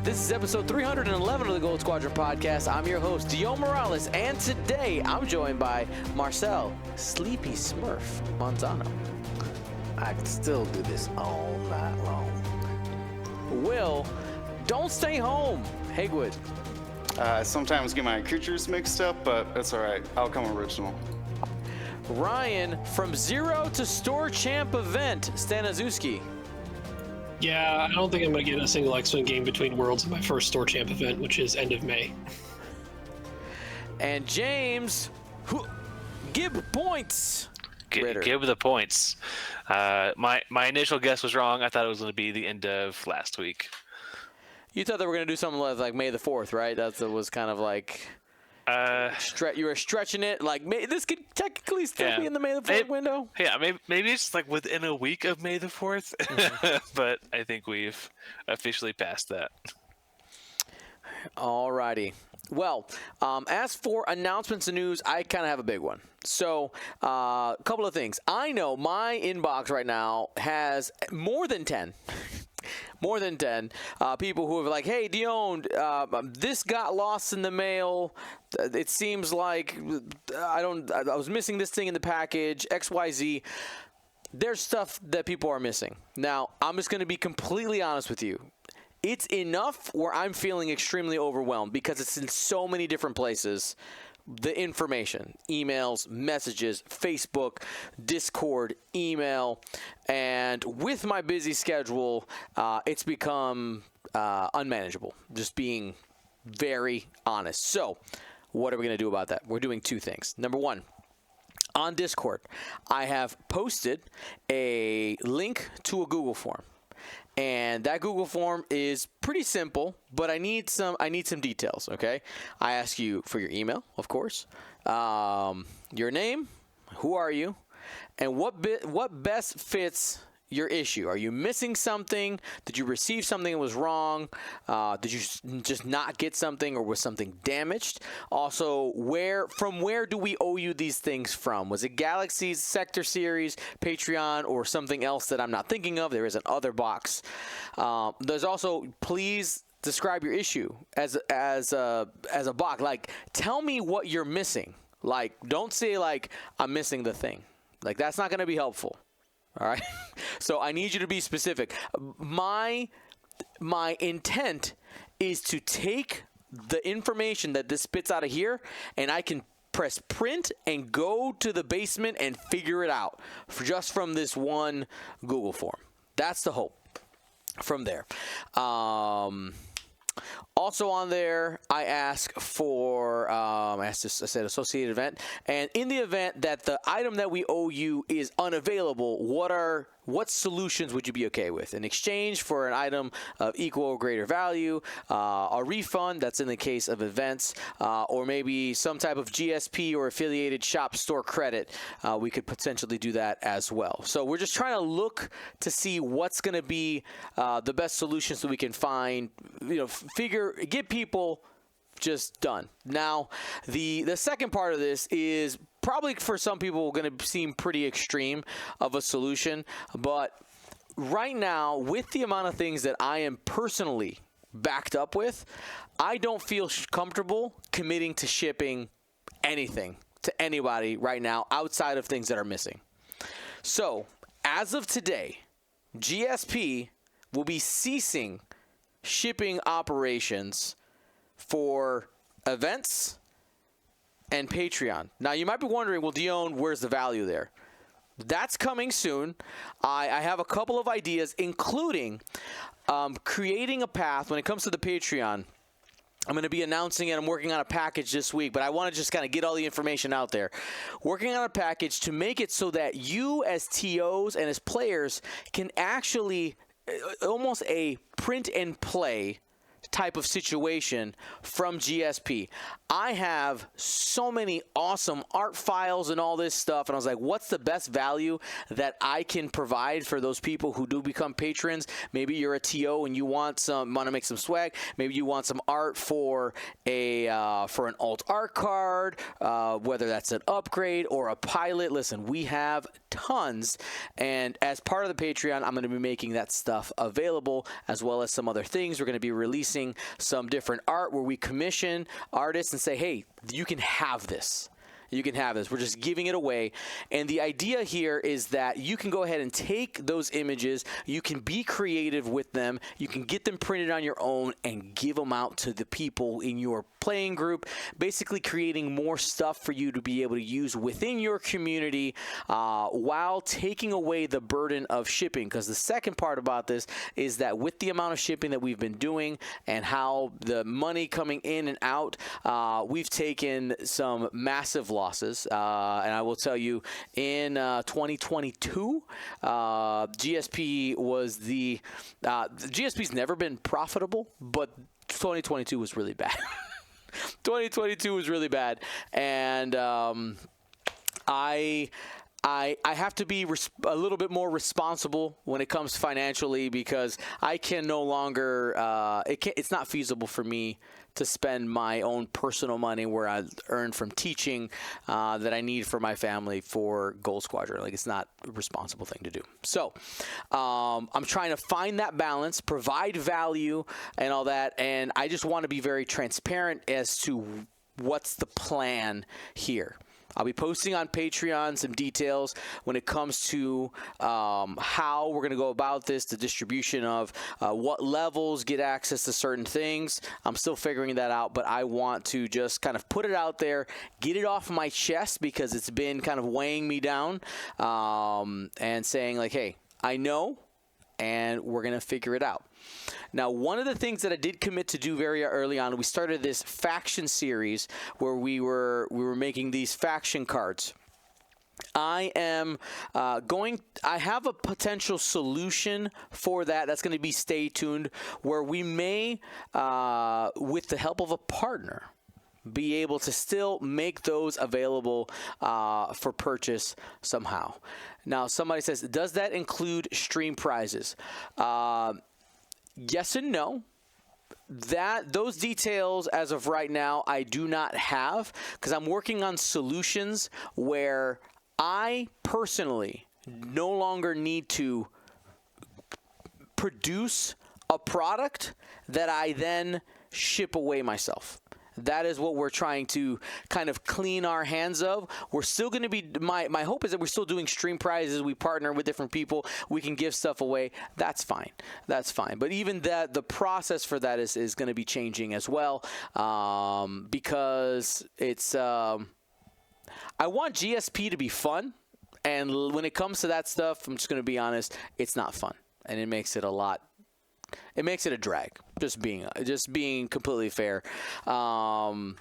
This is episode 311 of the Gold Squadron podcast. I'm your host, Dio Morales, and today I'm joined by Marcel Sleepy Smurf Montano. I can still do this all night long. Will, don't stay home, Hagwood. I sometimes get my creatures mixed up, but that's all right. I'll come original. Ryan from Zero to Store Champ event, Stanazuski. Yeah, I don't think I'm going to get a single X-Wing game between Worlds in my first Store Champ event, which is end of May. And James, give points. Give the points. My initial guess was wrong. I thought it was going to be the end of last week. You thought they were going to do something like May the 4th, right? That was kind of like... you were stretching it like this could technically still be in the May the 4th window. Yeah, maybe it's like within a week of May the 4th, but I think we've officially passed that. Alrighty. Well, as for announcements and news, I kind of have a big one. So, a couple of things. I know my inbox right now has more than 10. More than 10 people who are like, hey, Dion, this got lost in the mail. It seems like I was missing this thing in the package, XYZ. There's stuff that people are missing. Now, I'm just going to be completely honest with you. It's enough where I'm feeling extremely overwhelmed because it's in so many different places. The information, emails, messages, Facebook, Discord, email, and with my busy schedule, it's become unmanageable, just being very honest. So what are we going to do about that? We're doing two things. Number one, on Discord, I have posted a link to a Google form. And that Google form is pretty simple, but I need some details, okay? I ask you for your email, of course, your name, who are you, and what best fits your issue. Are you missing something? Did you receive something that was wrong? Did you just not get something, or was something damaged? Also, from where do we owe you these things from? Was it Galaxies, Sector Series, Patreon, or something else that I'm not thinking of? There is an other box. There's also, please describe your issue as a box. Like, tell me what you're missing. Like, don't say like I'm missing the thing. Like, that's not going to be helpful. All right. So I need you to be specific. My intent is to take the information that this spits out of here, and I can press print and go to the basement and figure it out just from this one Google form. That's the hope from there. Also on there, I ask for, I said associated event. And in the event that the item that we owe you is unavailable, what solutions would you be okay with? An exchange for an item of equal or greater value, a refund, that's in the case of events, or maybe some type of GSP or affiliated shop store credit. We could potentially do that as well. So we're just trying to look to see what's going to be the best solutions that we can find, get people just done. Now, the second part of this is probably for some people going to seem pretty extreme of a solution, but right now, with the amount of things that I am personally backed up with, I don't feel comfortable committing to shipping anything to anybody right now outside of things that are missing. So, as of today, GSP will be ceasing shipping operations for events and Patreon. Now, you might be wondering, well, Dion, where's the value there? That's coming soon. I have a couple of ideas, including creating a path when it comes to the Patreon. I'm going to be announcing it. I'm working on a package this week, but I want to just kind of get all the information out there. Working on a package to make it so that you as TOs and as players can actually almost a print and play type of situation from GSP. I have so many awesome art files and all this stuff, and I was like, what's the best value that I can provide for those people who do become patrons? Maybe you're a TO and you want to make some swag. Maybe you want some art for an alt art card, whether that's an upgrade or a pilot. Listen, we have tons, and as part of the Patreon, I'm going to be making that stuff available, as well as some other things. We're going to be releasing releasing some different art where we commission artists and say, hey, you can have this. You can have this. We're just giving it away. And the idea here is that you can go ahead and take those images. You can be creative with them. You can get them printed on your own and give them out to the people in your playing group, basically creating more stuff for you to be able to use within your community while taking away the burden of shipping. Because the second part about this is that with the amount of shipping that we've been doing and how the money coming in and out, we've taken some massive losses. And I will tell you, in 2022, GSP was GSP's never been profitable, but 2022 was really bad. 2022 was really bad, and I have to be a little bit more responsible when it comes financially, because I can no longer. It's not feasible for me to spend my own personal money where I earn from teaching that I need for my family for Gold Squadron. Like, it's not a responsible thing to do. So I'm trying to find that balance, provide value and all that. And I just want to be very transparent as to what's the plan here. I'll be posting on Patreon some details when it comes to how we're going to go about this, the distribution of what levels get access to certain things. I'm still figuring that out, but I want to just kind of put it out there, get it off my chest, because it's been kind of weighing me down, and saying like, hey, I know, and we're going to figure it out. Now, one of the things that I did commit to do very early on, we started this faction series where we were making these faction cards. I am I have a potential solution for that. That's going to be stay tuned, where we may, with the help of a partner, be able to still make those available for purchase somehow. Now, somebody says, does that include stream prizes? Yes and no. Those details as of right now I do not have, because I'm working on solutions where I personally no longer need to produce a product that I then ship away myself. That is what we're trying to kind of clean our hands of. We're still going to be, my hope is that we're still doing stream prizes. We partner with different people. We can give stuff away. That's fine. That's fine. But even that, the process for that is going to be changing as well, because it's, I want GSP to be fun. And when it comes to that stuff, I'm just going to be honest, it's not fun. And it makes it a drag, just being completely fair. I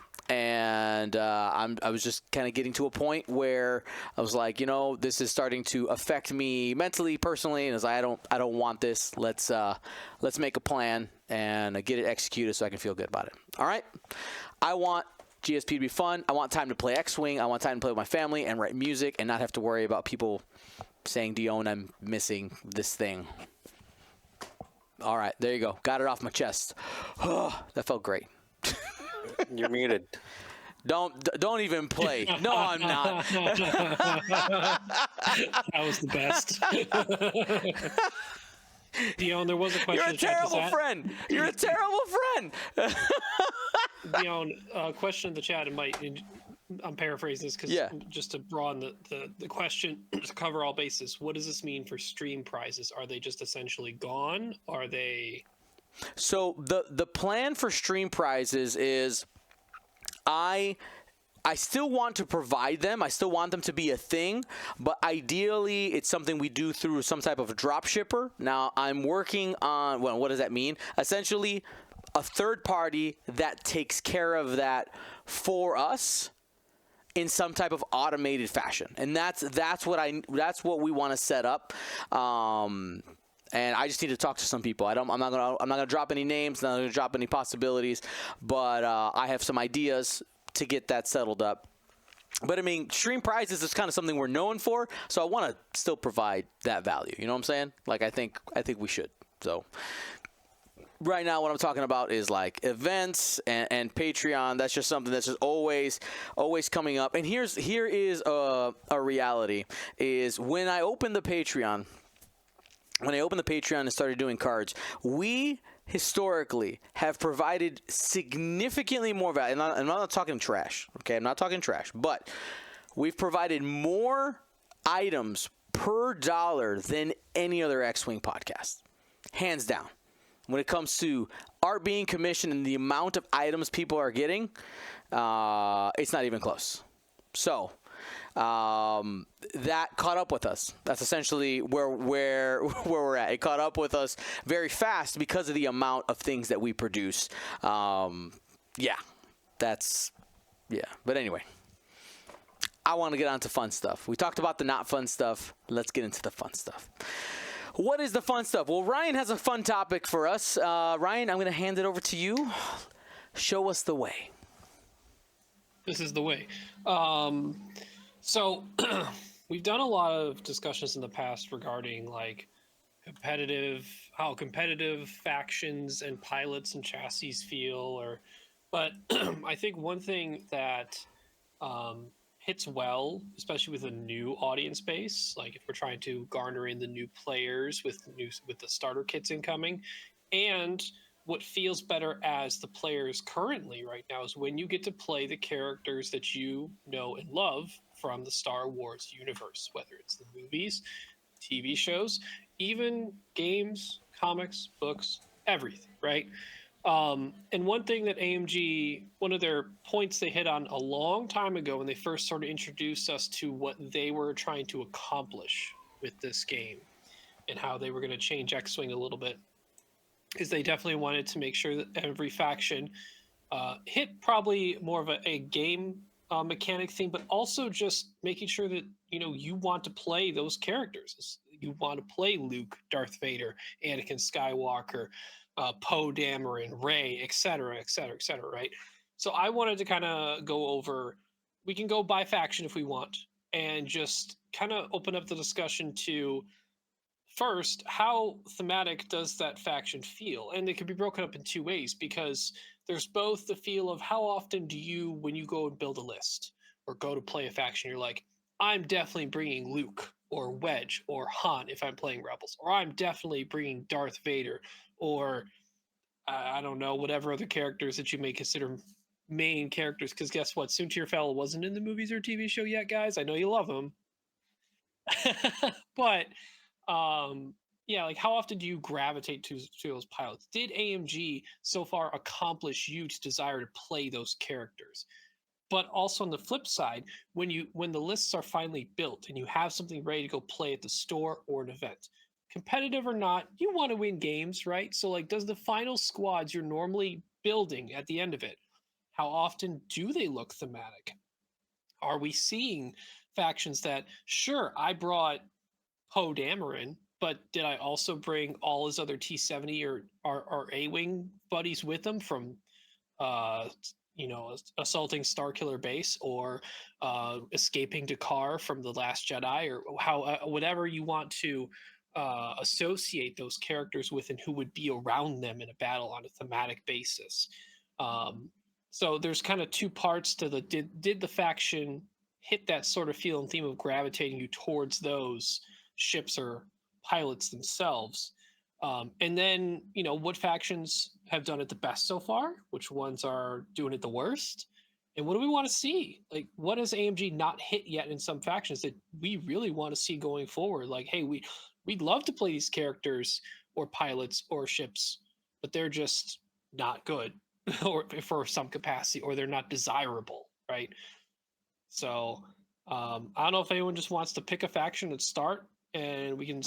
was just kind of getting to a point where I was like, this is starting to affect me mentally, personally, and I was like, I don't want this. Let's make a plan and get it executed so I can feel good about it. All right. I want GSP to be fun. I want time to play X-Wing. I want time to play with my family and write music and not have to worry about people saying, Dion, I'm missing this thing. All right, there you go. Got it off my chest. Oh, that felt great. You're muted. Don't even play. No, I'm not. That was the best. Dion, there was a question. You're a terrible friend. You're a terrible friend. Dion, question in the chat. I'm paraphrasing this because just to broaden the question, to cover all bases, what does this mean for stream prizes? Are they just essentially gone? Are they? So the plan for stream prizes is I still want to provide them. I still want them to be a thing, but ideally it's something we do through some type of drop shipper. Now I'm working on, well, what does that mean? Essentially a third party that takes care of that for us in some type of automated fashion. And that's what we want to set up. And I just need to talk to some people. I'm not gonna drop any names, not gonna drop any possibilities, but I have some ideas to get that settled up. But I mean, stream prizes is kind of something we're known for, so I want to still provide that value. You know what I'm saying? Like, I think we should. So right now what I'm talking about is like events and Patreon. That's just something that's just always coming up. And here is a reality is when I opened the Patreon and started doing cards, we historically have provided significantly more value. And I'm not talking trash, okay? I'm not talking trash, but we've provided more items per dollar than any other X-Wing podcast, hands down. When it comes to art being commissioned and the amount of items people are getting, it's not even close. So that caught up with us. That's essentially where we're at. It caught up with us very fast because of the amount of things that we produce. But anyway, I want to get on to fun stuff. We talked about the not fun stuff. Let's get into the fun stuff. What is the fun stuff? Well, Ryan has a fun topic for us. Ryan, I'm going to hand it over to you. Show us the way. This is the way. So we've done a lot of discussions in the past regarding like how competitive factions and pilots and chassis feel, but I think one thing that hits well, especially with a new audience base, like if we're trying to garner in the new players with the starter kits incoming, and what feels better as the players currently right now is when you get to play the characters that you know and love from the Star Wars universe, whether it's the movies, TV shows, even games, comics, books, everything, right? And one thing that AMG, one of their points they hit on a long time ago when they first sort of introduced us to what they were trying to accomplish with this game and how they were going to change X-Wing a little bit, is they definitely wanted to make sure that every faction hit probably more of a game mechanic thing, but also just making sure that, you want to play those characters. You want to play Luke, Darth Vader, Anakin Skywalker, Poe Dameron, Rey, et cetera, right? So I wanted to kind of go over, we can go by faction if we want, and just kind of open up the discussion to, first, how thematic does that faction feel? And it can be broken up in two ways, because there's both the feel of how often do you, when you go and build a list or go to play a faction, you're like, I'm definitely bringing Luke or Wedge or Han if I'm playing Rebels, or I'm definitely bringing Darth Vader, or I don't know, whatever other characters that you may consider main characters. Because guess what? Soontir Fel wasn't in the movies or TV show yet, guys. I know you love him. But like how often do you gravitate to those pilots? Did AMG so far accomplish huge desire to play those characters? But also on the flip side, when the lists are finally built and you have something ready to go play at the store or an event, competitive or not, you want to win games, right? So like, does the final squads you're normally building at the end of it, how often do they look thematic? Are we seeing factions that, sure, I brought Poe Dameron, but did I also bring all his other T-70 or A-Wing buddies with him from, assaulting Starkiller Base, or escaping Dakar from The Last Jedi, or how whatever you want to associate those characters with, and who would be around them in a battle on a thematic basis. So there's kind of two parts to the did the faction hit that sort of feel and theme of gravitating you towards those ships or pilots themselves, and then what factions have done it the best so far, which ones are doing it the worst, and what do we want to see? Like, what has AMG not hit yet in some factions that we really want to see going forward? Like, hey, we'd love to play these characters or pilots or ships, but they're just not good or for some capacity, or they're not desirable, right? So I don't know if anyone just wants to pick a faction and start, and we can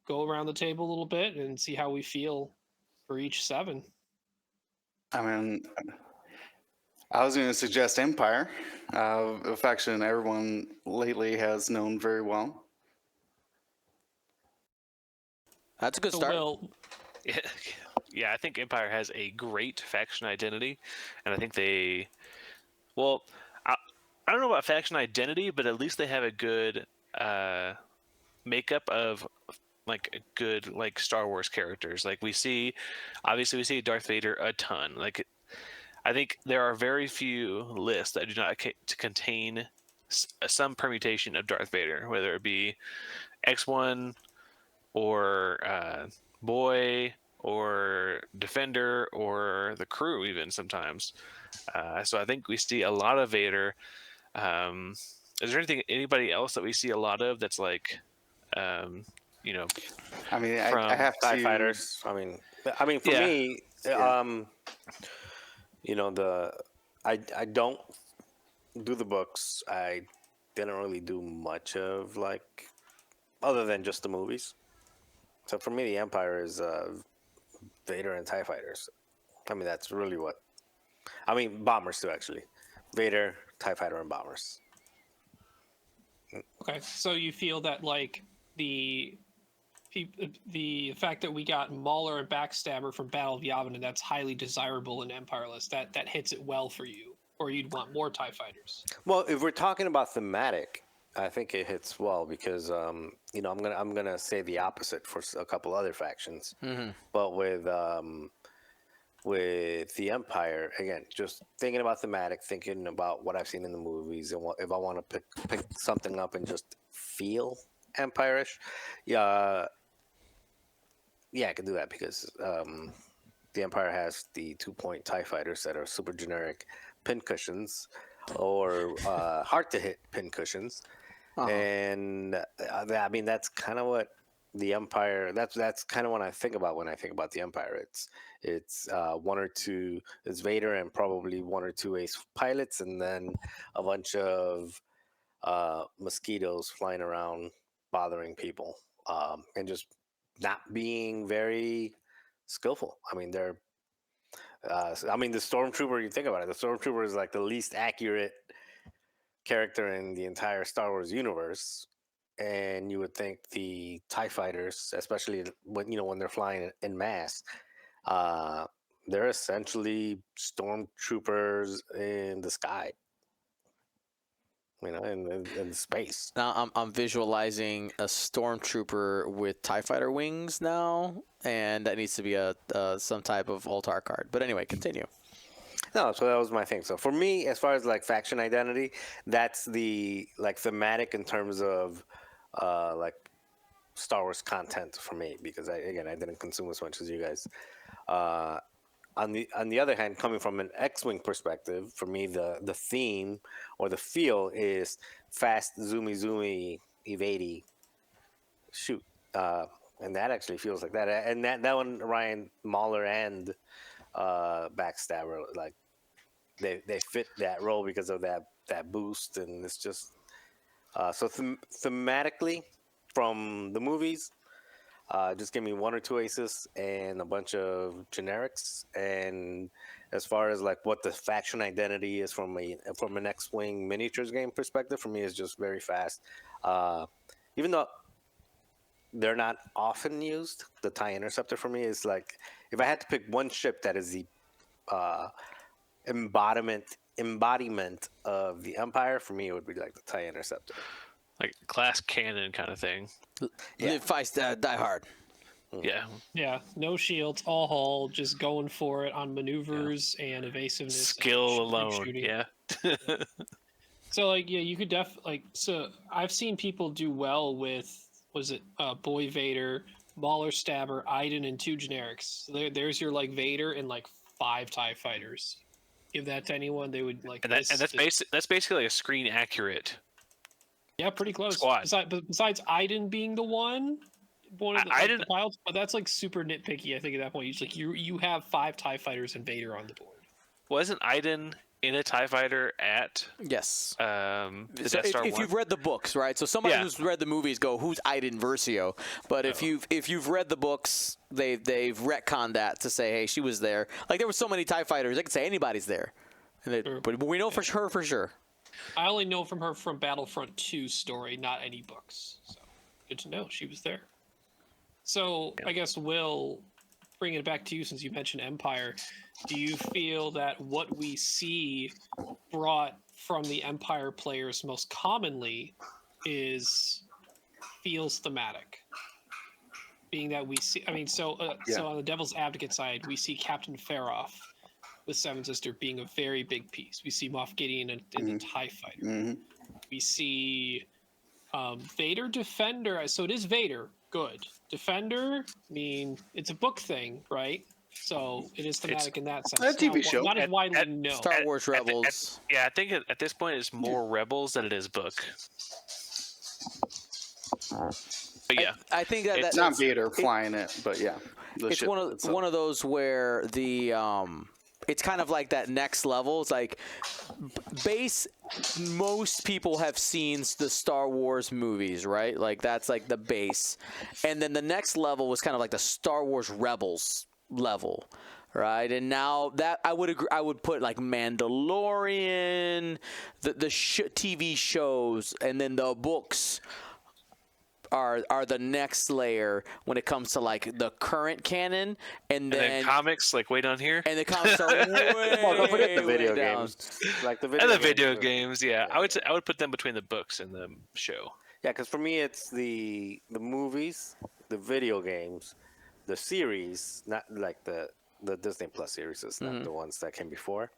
go around the table a little bit and see how we feel for each 7. I mean, I was going to suggest Empire, a faction everyone lately has known very well. That's a good start. Yeah, I think Empire has a great faction identity, and I think I don't know about faction identity, but at least they have a good makeup of like good Star Wars characters. Like we see Darth Vader a ton. Like I think there are very few lists that do not contain some permutation of Darth Vader, whether it be X1 or Boy or Defender or the crew even sometimes. So I think we see a lot of Vader. Is there anybody else that we see a lot of that's like, you know, I mean, I from have TIE to. fighters. I mean, for Yeah. me, you know, I don't do the books. I didn't really do much of like other than just the movies. So for me, the Empire is Vader and TIE fighters. I mean, that's really what. I mean, bombers too, actually. Vader, TIE fighter, and bombers. Okay, so you feel that like the the fact that we got Mauler and Backstabber from Battle of Yavin, that's highly desirable in Empire list. That hits it well for you, or you'd want more TIE fighters. Well, if we're talking about thematic, I think it hits well because you know I'm gonna say the opposite for a couple other factions, but with the Empire, again, just thinking about thematic, thinking about what I've seen in the movies, and if I want to pick something up and just feel Empire-ish, yeah, I can do that because the Empire has the 2-point TIE fighters that are super generic pin cushions or hard to hit pin cushions, and I mean that's kind of what the Empire. That's kind of what I think about when I think about the Empire. It's one or two. It's Vader and probably one or two ace pilots, and then a bunch of mosquitoes flying around bothering people, and just not being very skillful. I mean, they're. I mean, the stormtrooper. You think about it. The stormtrooper is like the least accurate character in the entire Star Wars universe, and you would think the TIE fighters, especially when they're flying in mass, uh, they're essentially stormtroopers in the sky. In space. Now I'm visualizing a stormtrooper with TIE fighter wings now, and that needs to be a some type of Altar card. But anyway, continue. No, so that was my thing. So for me, as far as like faction identity, that's the like thematic in terms of like Star Wars content for me because I didn't consume as much as you guys. On the other hand, coming from an X-wing perspective, for me the theme or the feel is fast, zoomy, evadey, shoot, and that actually feels like that. And that one, Ryan Mauler and Backstabber, like they fit that role because of that boost, and it's just so thematically from the movies. Just give me one or two aces and a bunch of generics. And as far as like what the faction identity is from an X-wing miniatures game perspective, for me is just very fast. Even though they're not often used, the TIE Interceptor for me is like if I had to pick one ship that is the embodiment of the Empire, for me it would be like the TIE Interceptor. Like glass cannon kind of thing. Live fast, die hard. Yeah. Yeah, no shields, all hull, just going for it on maneuvers and evasiveness. Skill and alone. shooting. Yeah. So like yeah, you could so I've seen people do well with Boy Vader, Mauler Stabber, Iden, and 2 generics. So there's your like Vader and like 5 TIE fighters. Give that to anyone, they would like. That's basically like a screen accurate. Yeah, pretty close. Squad. Besides Iden being the one of the pilots, but that's like super nitpicky. I think at that point, it's like you have 5 TIE fighters and Vader on the board. Wasn't Iden in a TIE fighter at Yes. the So Death Star if 1? you've read the books, right? So somebody Yeah. who's read the movies go, who's Iden Versio? But if you've read the books, they've retconned that to say, hey, she was there. Like there were so many TIE fighters, they could say anybody's there, but we know for sure. I only know from her from Battlefront 2 story, not any books. So good to know she was there. So I guess Will, bringing it back to you since you mentioned Empire, do you feel that what we see brought from the Empire players most commonly feels thematic? Being that we see, so on the Devil's Advocate side, we see Captain Farroff with Seven Sister being a very big piece. We see Moff Gideon in the TIE Fighter. We see Vader Defender. So it is Vader, good. Defender, I mean, it's a book thing, right? So it is thematic in that sense. a TV Now, show. not as widely known. Star Wars Rebels. Yeah, I think at this point it's more Rebels than it is book. But yeah, I think that It's Not Vader flying it, but yeah. The it's ship itself. one of those where the it's kind of like that next level. It's like base. Most people have seen the Star Wars movies, right? Like that's like the base, and then the next level was kind of like the Star Wars Rebels level, right? And now that I would agree, I would put like Mandalorian, the TV shows, and then the books are the next layer when it comes to like the current canon, and then comics like way down here, and the comics are way, Well, don't forget the way video down. games. Like the and the video video games. Yeah, I would put them between the books and the show. Yeah, because for me, it's the movies, the video games, the series, not like the Disney Plus series, is not the ones that came before,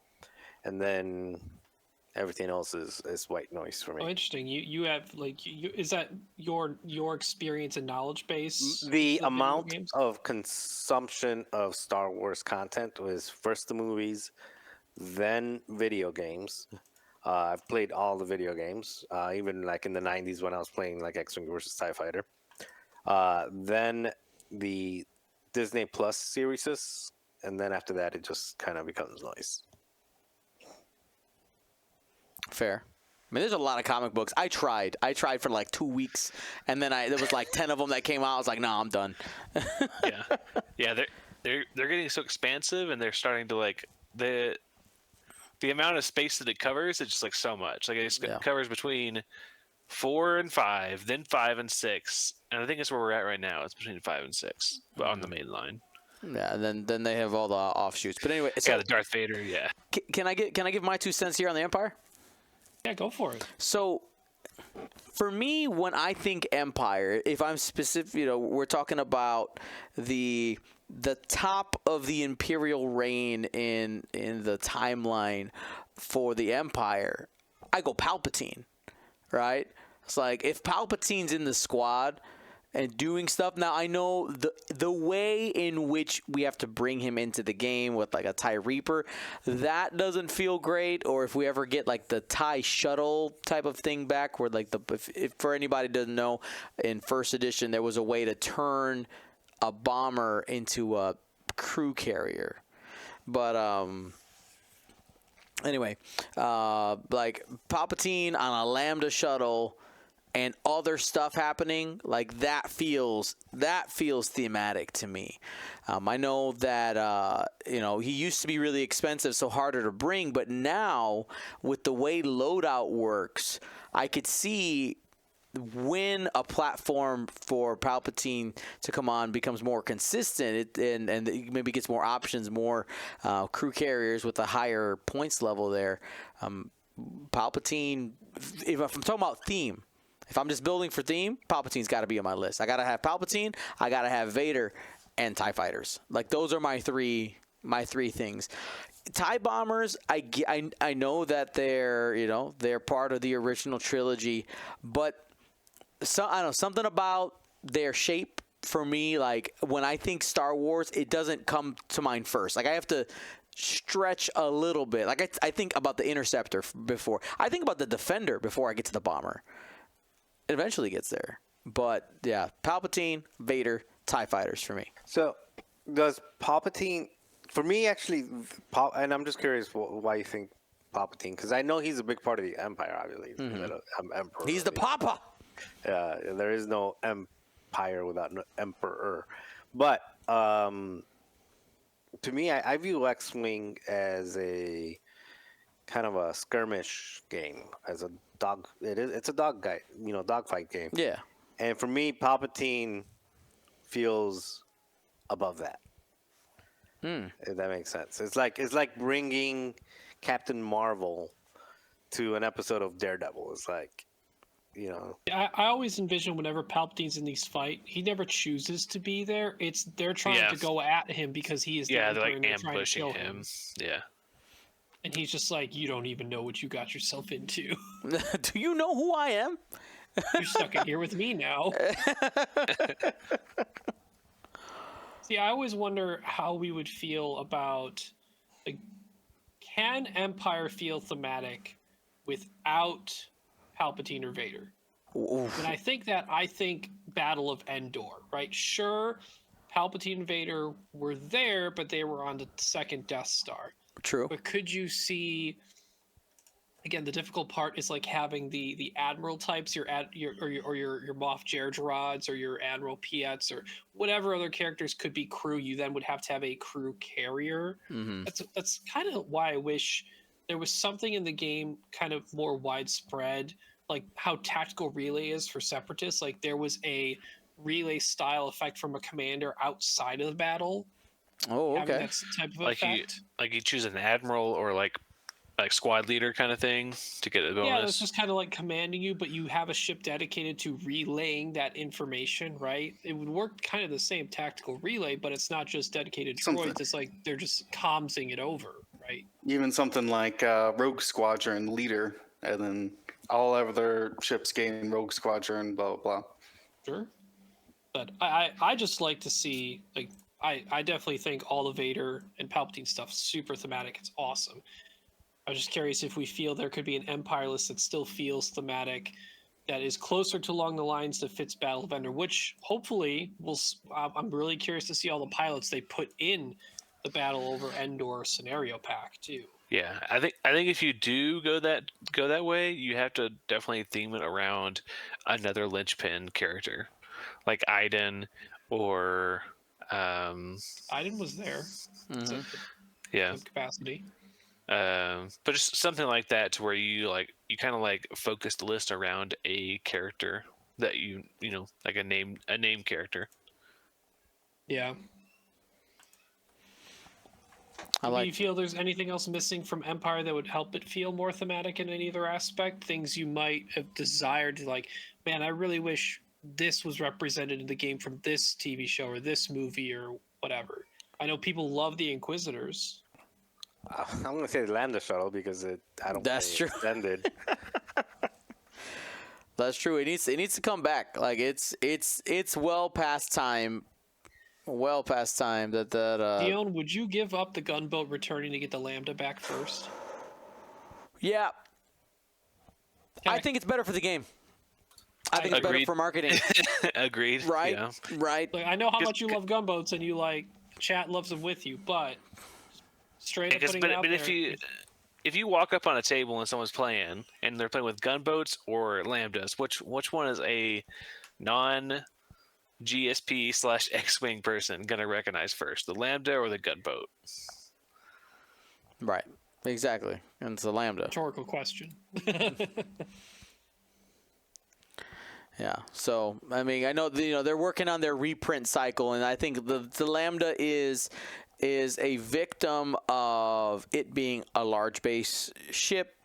and then everything else is white noise for me. Oh, interesting. You have like is that your experience and knowledge base? The video amount games? of consumption of Star Wars content was first the movies, then video games. I've played all the video games, even like in the 90s when I was playing like X-Wing versus TIE Fighter. Then the Disney Plus series, and then after that it just kind of becomes noise. Fair. I mean, there's a lot of comic books. I tried for like 2 weeks, and then there was like 10 of them that came out. I was like, no, I'm done. Yeah. They're getting so expansive, and they're starting to like the amount of space that it covers. It's just like so much. Like it covers between 4 and 5, then 5 and 6, and I think that's where we're at right now. It's between 5 and 6 on the main line. Yeah, and then they have all the offshoots. But anyway, so The Darth Vader. Yeah. can I give my 2 cents here on the Empire? Yeah, go for it. So, for me, when I think Empire, if I'm specific, we're talking about the top of the Imperial reign in the timeline for the Empire. I go Palpatine, right? It's like if Palpatine's in the squad and doing stuff. Now I know the way in which we have to bring him into the game with like a TIE Reaper, that doesn't feel great. Or if we ever get like the TIE shuttle type of thing back, where like if for anybody doesn't know, in first edition there was a way to turn a bomber into a crew carrier, but anyway, like Palpatine on a Lambda shuttle and other stuff happening, like that feels thematic to me. I know that he used to be really expensive, so harder to bring, but now with the way loadout works, I could see when a platform for Palpatine to come on becomes more consistent, and it maybe gets more options, more crew carriers with a higher points level there. Palpatine, if I'm talking about theme, if I'm just building for theme, Palpatine's got to be on my list. I got to have Palpatine, I got to have Vader, and TIE fighters. Like those are my three things. TIE bombers, I know that they're part of the original trilogy, but I don't know, something about their shape for me, like when I think Star Wars, it doesn't come to mind first. Like I have to stretch a little bit. Like I think about the Interceptor before. I think about the Defender before I get to the bomber. It eventually gets there. But yeah, Palpatine, Vader, TIE fighters for me. So does Palpatine, for me actually, and I'm just curious why you think Palpatine, because I know he's a big part of the Empire, obviously. Emperor. He's the Papa. There is no empire without no emperor. But to me, I view X-Wing as a kind of a skirmish game, as a dog. It's a dogfight game. Yeah. And for me, Palpatine feels above that. If that makes sense. It's like bringing Captain Marvel to an episode of Daredevil. It's like, I always envision whenever Palpatine's in these fights, he never chooses to be there. They're trying to go at him because he is the they're Emperor, like and they're trying to ambushing kill him. Yeah. And he's just like, you don't even know what you got yourself into. Do you know who I am? You're stuck in here with me now. See, I always wonder how we would feel about, like, can Empire feel thematic without Palpatine or Vader? When I think Battle of Endor, right? Sure, Palpatine and Vader were there, but they were on the second Death Star. True. But could you see? Again, the difficult part is like having the admiral types, your Moff Jerjerods or your Admiral Piets or whatever other characters could be crew. You then would have to have a crew carrier. Mm-hmm. That's kind of why I wish there was something in the game kind of more widespread, like how tactical relay is for Separatists. Like there was a relay style effect from a commander outside of the battle. Oh, Having okay. that type of Like effect. you choose an admiral or like squad leader kind of thing to get a bonus. Yeah, that's just kind of like commanding you, but you have a ship dedicated to relaying that information, right? It would work kind of the same tactical relay, but it's not just dedicated Something. droids. It's like they're just commsing it over, right? Even something like Rogue Squadron leader, and then all other ships gain Rogue Squadron, blah, blah, blah. Sure. But I just like to see, like, I definitely think all the Vader and Palpatine stuff super thematic. It's awesome. I was just curious if we feel there could be an Empire list that still feels thematic, that is closer to along the lines that fits Battle of Endor, which hopefully I'm really curious to see all the pilots they put in the Battle over Endor scenario pack too. Yeah, I think if you do go that way, you have to definitely theme it around another linchpin character, like Iden or Iden was there. Mm-hmm. Yeah. Some capacity. But just something like that to where you kind of like focus the list around a character that you know, like a name character. Yeah. Do you feel there's anything else missing from Empire that would help it feel more thematic in any other aspect? Things you might have desired to, like, man, I really wish this was represented in the game from this TV show or this movie or whatever. I know people love the Inquisitors. I'm gonna say the Lambda shuttle because I don't. That's true. Extended. That's true. It needs to come back. Like it's well past time. Well past time that Dion, would you give up the gunboat returning to get the Lambda back first? Yeah. Okay. I think it's better for the game. I think it's better Agreed. for marketing. Agreed. Right? Yeah. Right. Like, I know how much you love gunboats and you like chat loves them with you, but straight up putting it out But there. if you walk up on a table and someone's playing and they're playing with gunboats or lambdas, which one is a non GSP / X-wing person gonna recognize first, the lambda or the gunboat? Right. Exactly. And it's a Lambda. Rhetorical question. Yeah. So I mean, I know they're working on their reprint cycle, and I think the Lambda is a victim of it being a large base ship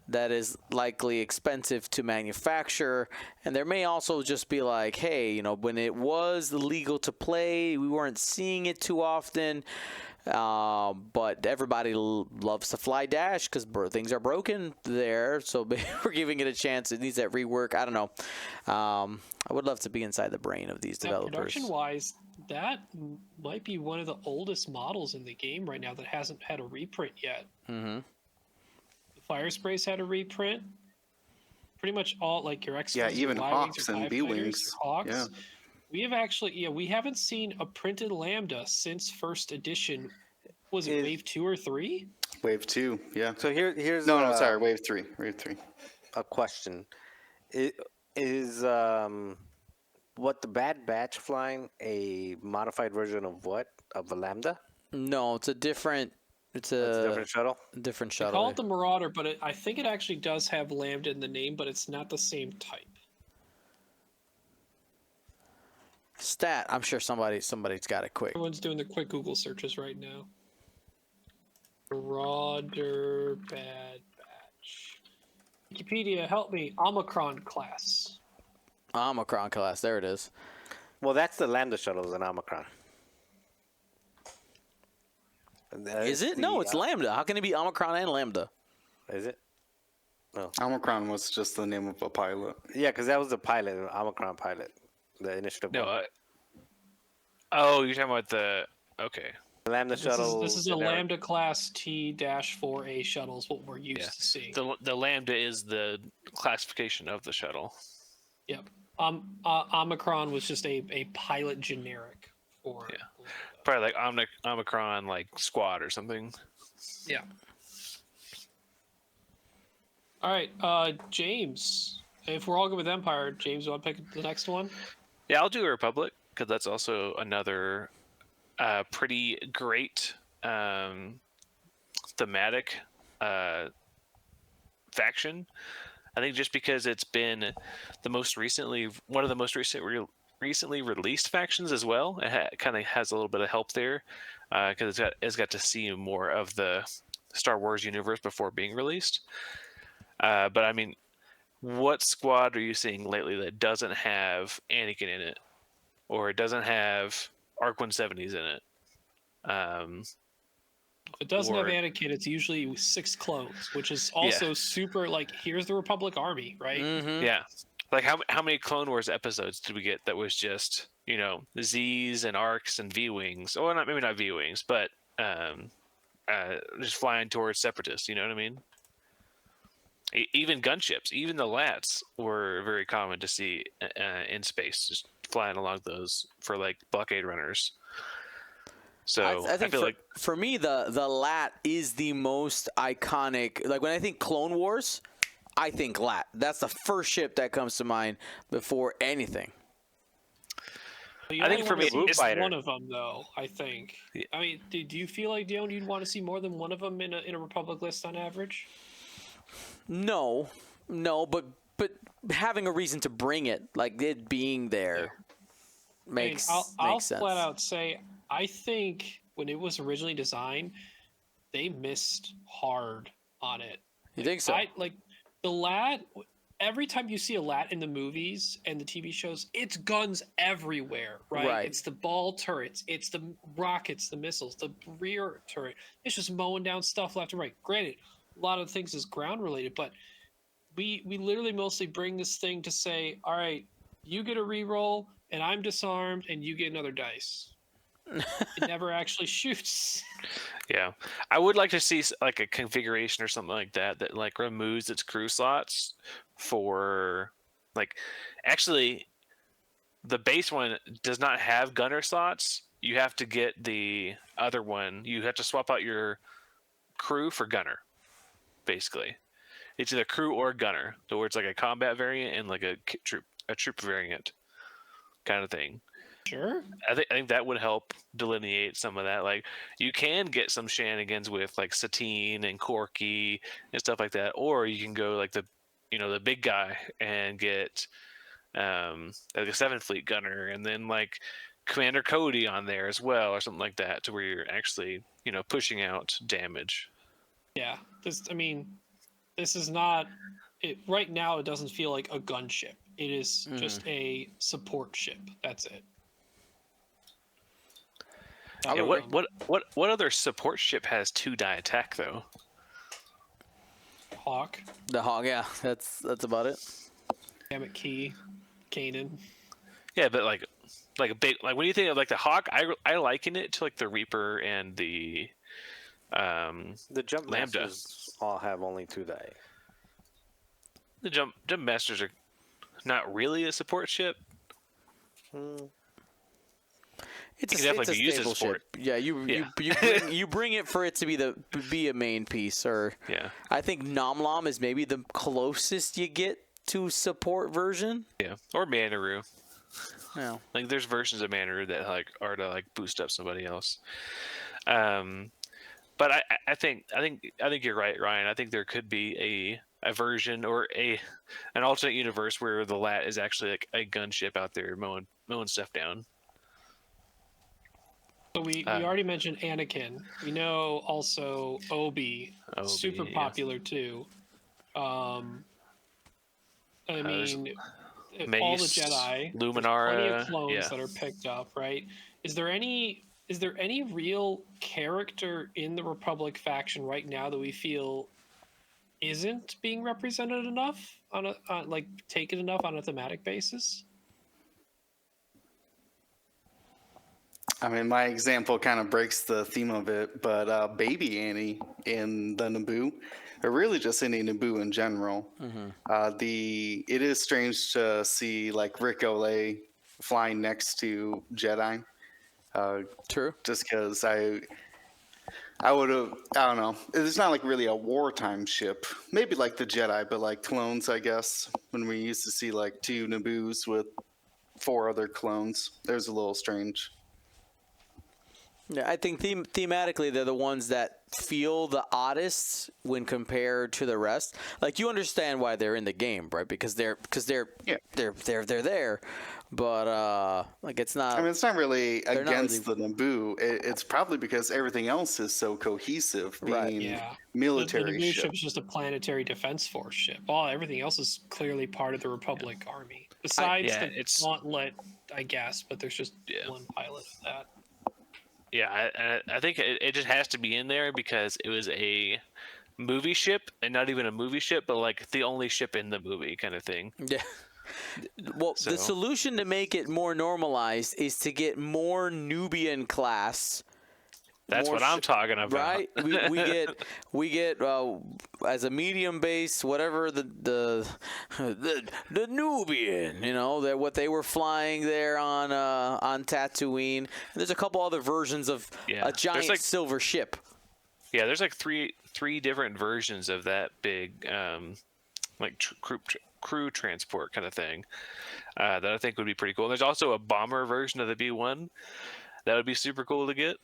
that is likely expensive to manufacture, and there may also just be like, hey, when it was legal to play, we weren't seeing it too often. But everybody loves to fly dash because things are broken there, so we're giving it a chance. It needs that rework. I don't know. I would love to be inside the brain of these developers. Production-wise, that might be one of the oldest models in the game right now that hasn't had a reprint yet. Mm-hmm. The Fire Sprays had a reprint. Pretty much all, like, your X. Yeah, even Hawks and B-Wings. Hawks. Yeah. We have actually, we haven't seen a printed Lambda since first edition. Was it Wave 2 or 3? Wave 2, yeah. So here's No, sorry, Wave 3. Wave 3. a question. Is what the Bad Batch flying a modified version of what? Of the Lambda? No, it's a different. It's It's a a different shuttle? different They shuttle. call it the Marauder, but I think it actually does have Lambda in the name, but it's not the same type. Stat. I'm sure somebody's got it quick. Everyone's doing the quick Google searches right now. Marauder Bad Batch. Wikipedia, help me. Omicron class. Omicron class. There it is. Well, that's the Lambda shuttles in Omicron. Is it? No, it's Lambda. How can it be Omicron and Lambda? Is it? Omicron was just the name of a pilot. Yeah, because that was the pilot, Omicron pilot, the initiative No. one. Oh, you're talking about the. Okay. Lambda This shuttle. is a Lambda class T-4A shuttle is what we're used to seeing. The Lambda is the classification of the shuttle. Yep. Omicron was just a pilot generic for. Yeah. Probably like Omicron, like squad or something. Yeah. All right, James. If we're all good with Empire, James, you want to pick the next one? Yeah, I'll do a Republic because that's also another pretty great thematic faction. I think just because it's been one of the most recently released factions as well. It kind of has a little bit of help there because it's got to see more of the Star Wars universe before being released. But I mean, what squad are you seeing lately that doesn't have Anakin in it, or it doesn't have ARC 170s in it? If it doesn't have Anakin, it's usually 6 clones, which is also super. Like, here's the Republic Army, right? Mm-hmm. Yeah. Like how many Clone Wars episodes did we get that was just Z's and ARCs and V-wings, or maybe not V-wings, but just flying towards Separatists. You know what I mean? Even gunships, even the LATs were very common to see in space, just flying along those for like blockade runners. So I think feel like for me, the LAT is the most iconic. Like when I think Clone Wars, I think LAT. That's the first ship that comes to mind before anything. I think for me, it's one of them, though. I think. Yeah. I mean, do you feel like you'd want to see more than one of them in a Republic list on average? No, but having a reason to bring it, like it being there, makes sense. I'll flat out say, I think when it was originally designed, they missed hard on it. You think so? Like the LAT. Every time you see a LAT in the movies and the TV shows, it's guns everywhere, right? It's the ball turrets, it's the rockets, the missiles, the rear turret. It's just mowing down stuff left and right. Granted, a lot of things is ground related, but we literally mostly bring this thing to say, all right, you get a reroll and I'm disarmed and you get another dice. It never actually shoots. Yeah, I would like to see like a configuration or something like that like removes its crew slots for like actually the base one does not have gunner slots. You have to get the other one. You have to swap out your crew for gunner. Basically, it's either crew or gunner. So where it's like a combat variant and like a troop variant kind of thing. Sure. I think that would help delineate some of that. Like you can get some shenanigans with like Satine and Corky and stuff like that, or you can go like the big guy and get like a 7th Fleet gunner, and then like Commander Cody on there as well, or something like that, to where you're actually pushing out damage. Yeah, this is not it right now. It doesn't feel like a gunship. It is just a support ship. That's it. Yeah, what other support ship has 2-die attack though? Hawk. The Hawk, yeah, that's about it. Damn it, Kanan. Yeah, but like a big when you think of like the Hawk, I liken it to like the Reaper and the Jump Lambda. Masters all have only 2 die. The jump Masters are not really a support ship. It's a stable ship. Yeah, you bring it for it to be a main piece, or I think Nom is maybe the closest you get to support version. Yeah, or Manaroo. Yeah, like there's versions of Manaroo that like are to like boost up somebody else. But I think you're right, Ryan. I think there could be a version or an alternate universe where the LAT is actually like a gunship out there mowing stuff down. So we already mentioned Anakin. We know also Obi super popular too. I mean, Mace, all the Jedi, Luminara, plenty of clones that are picked up, right? Is there any real character in the Republic faction right now that we feel isn't being represented enough on a like taken enough on a thematic basis? I mean, my example kind of breaks the theme of it, but Baby Annie in the Naboo, or really just any Naboo in general, it is strange to see like Rick Olay flying next to Jedi. True. Just because I would have, I don't know. It's not like really a wartime ship. Maybe like the Jedi, but like clones, I guess. When we used to see like 2 Naboos with 4 other clones, there's a little strange. Yeah, I think thematically they're the ones that feel the oddest when compared to the rest. Like you understand why they're in the game, right? Because they're there. But like it's not. I mean, it's not really not against the Naboo. It's probably because everything else is so cohesive, being Yeah. military The Naboo ship. ship's just a planetary defense force ship. All everything else is clearly part of the Republic Army. Besides the Gauntlet, I guess, but there's just one pilot of that. Yeah, I think it just has to be in there because it was a movie ship, and not even a movie ship, but like the only ship in the movie kind of thing. Yeah. Well, the solution to make it more normalized is to get more Nubian class. That's what I'm talking about. Right? we get as a medium base, whatever the Nubian, you know, that what they were flying there on Tatooine. And there's a couple other versions of a giant silver ship. Yeah, there's like three different versions of that big crew transport kind of thing that I think would be pretty cool. And there's also a bomber version of the B-1 that would be super cool to get.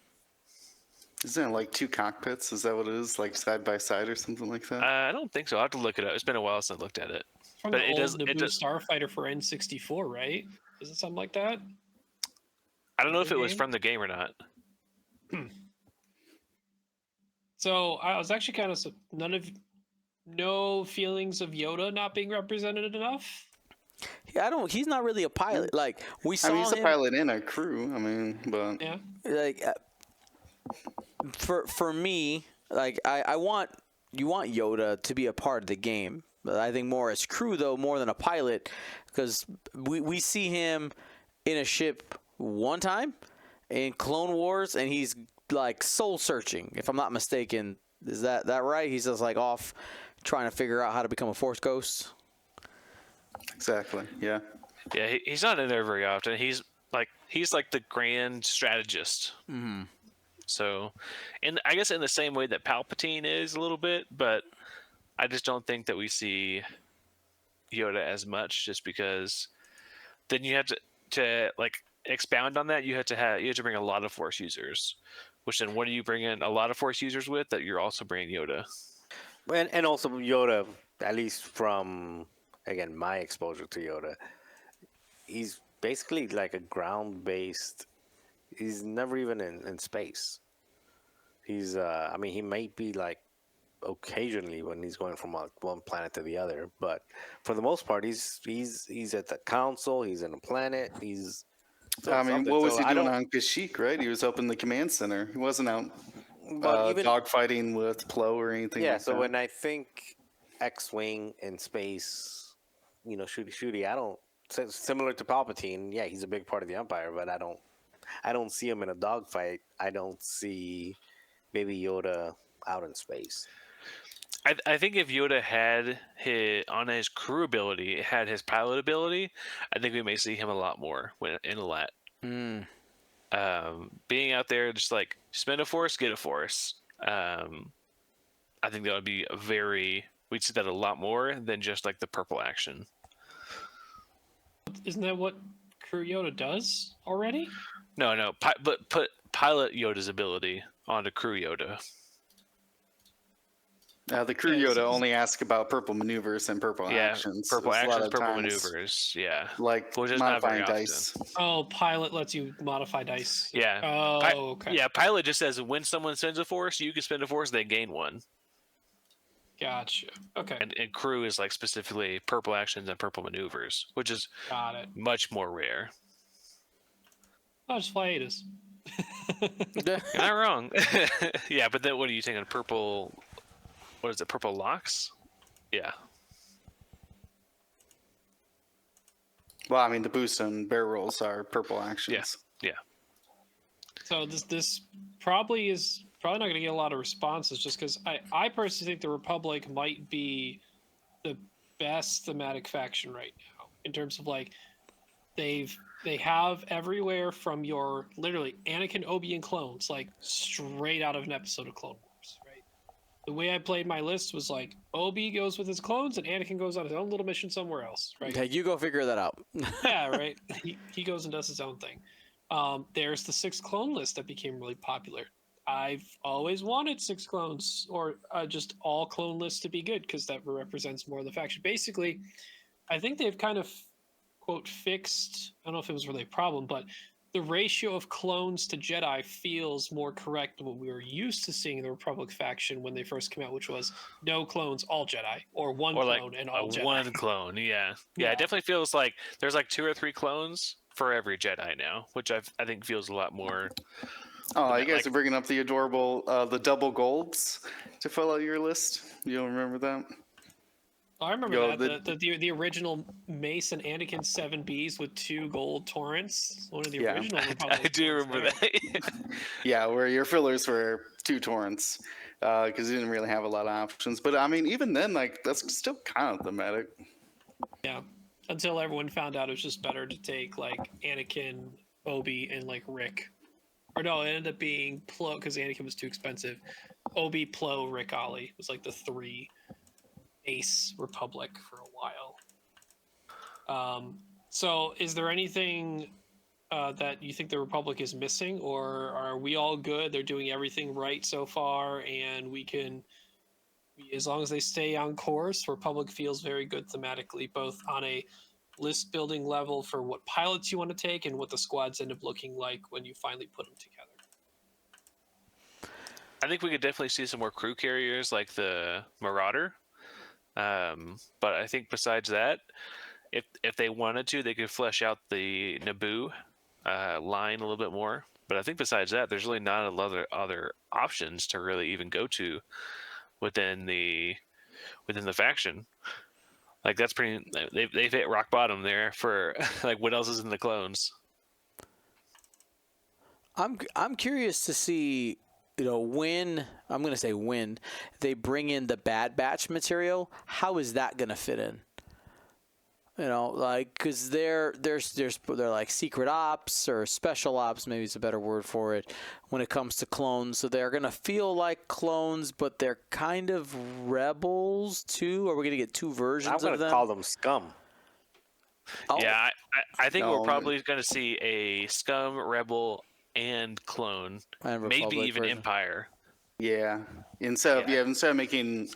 Isn't it like 2 cockpits? Is that what it is? Like side by side or something like that? I don't think so. I'll have to look it up. It's been a while since I looked at it. From the old Naboo Starfighter for N64, right? Is it something like that? I don't know if it was from the game or not. So I was actually kind of no feelings of Yoda not being represented enough. Yeah, he's not really a pilot. Like we saw he's a pilot in a crew. I mean, but yeah, like for me, like you want Yoda to be a part of the game. But I think more as crew though, more than a pilot, because we see him in a ship one time in Clone Wars, and he's like soul searching. If I'm not mistaken, is that right? He's just like off trying to figure out how to become a Force ghost. Exactly. Yeah. Yeah, he's not in there very often. He's like the grand strategist. Mm-hmm. So, I guess in the same way that Palpatine is a little bit, but I just don't think that we see Yoda as much, just because then you have to like expound on that. You have to bring a lot of Force users, which then what do you bring in a lot of Force users with? That you're also bringing Yoda. And also Yoda, at least from again my exposure to Yoda, he's basically like a ground-based. He's never even in space. He's I mean, he might be like occasionally when he's going from one planet to the other, but for the most part, he's at the council. He's in a planet. He's. I mean, what was he doing on Kashyyyk? Right, he was up in the command center. He wasn't out dogfighting with Plo or anything. Yeah. Like So that. when I think X-wing in space, you know, shooty, I don't. Similar to Palpatine, yeah, he's a big part of the Empire, but I don't see him in a dogfight. I don't see Baby Yoda out in space. I think if Yoda had his crew ability, had his pilot ability, I think we may see him a lot more in a lot. Being out there, just like spend a Force, get a Force. I think that would be we'd see that a lot more than just like the purple action. Isn't that what Crew Yoda does already? No, but put pilot Yoda's ability onto Crew Yoda. The crew Yoda only asks about purple maneuvers and purple actions. Purple actions, purple maneuvers. Yeah, like which is not very dice. often. Oh, pilot lets you modify dice. Yeah. Oh, okay. Yeah, pilot just says when someone spends a Force, you can spend a Force, they gain one. Gotcha. Okay. And crew is like specifically purple actions and purple maneuvers, which is much more rare. I'll just fly Adas. You're not wrong. Yeah, but then what are you thinking? Purple. What is it? Purple locks? Yeah. Well, I mean, the boost and barrel rolls are purple actions. Yeah. So this probably is probably not going to get a lot of responses, just because I personally think the Republic might be the best thematic faction right now in terms of like they have everywhere from your literally Anakin, Obi, and clones, like straight out of an episode of Clone Wars, right? The way I played my list was like Obi goes with his clones and Anakin goes on his own little mission somewhere else, right? Okay, you go figure that out. Yeah, right. He goes and does his own thing. There's the 6 clone list that became really popular. I've always wanted 6 clones, or just all clone lists to be good, because that represents more of the faction. Basically, I think they've kind of, quote, fixed, I don't know if it was really a problem, but the ratio of clones to Jedi feels more correct than what we were used to seeing in the Republic faction when they first came out, which was no clones, all Jedi, or one Or clone like and all Jedi. one clone. Yeah. Yeah. It definitely feels like there's like 2 or 3 clones for every Jedi now, which I think feels a lot more. Oh, you guys like- are bringing up the adorable, the double golds to fill out your list. You don't remember that? I remember Yo, that the original Mace and Anakin 7Bs with 2 gold torrents. One of the Yeah. original I Republic do ones remember there. that. Yeah, where your fillers were 2 torrents, because you didn't really have a lot of options. But I mean, even then, like that's still kind of thematic. Yeah, until everyone found out it was just better to take like Anakin, Obi, and like Rick. Or no, it ended up being Plo, because Anakin was too expensive. Obi, Plo, Rick, Ollie was like the 3 ace Republic for a while. So is there anything that you think the Republic is missing, or are we all good? They're doing everything right so far, and we can, as long as they stay on course, Republic feels very good thematically, both on a list building level for what pilots you want to take and what the squads end up looking like when you finally put them together. I think we could definitely see some more crew carriers like the Marauder. But I think besides that, if they wanted to, they could flesh out the Naboo line a little bit more. But I think besides that, there's really not a lot of other options to really even go to within the faction. Like that's pretty. They've hit rock bottom there for like what else is in the clones. I'm curious to see, when I'm going to say when they bring in the Bad Batch material, how is that going to fit in? Like, because they're like secret ops or special ops, maybe it's a better word for it, when it comes to clones. So they're going to feel like clones, but they're kind of rebels too. Are we going to get 2 versions I'm of gonna them? call them scum. Oh, Yeah, I think No, we're probably going to see a Scum, Rebel, and Clone, and maybe Republic even version. Empire. Yeah, instead of making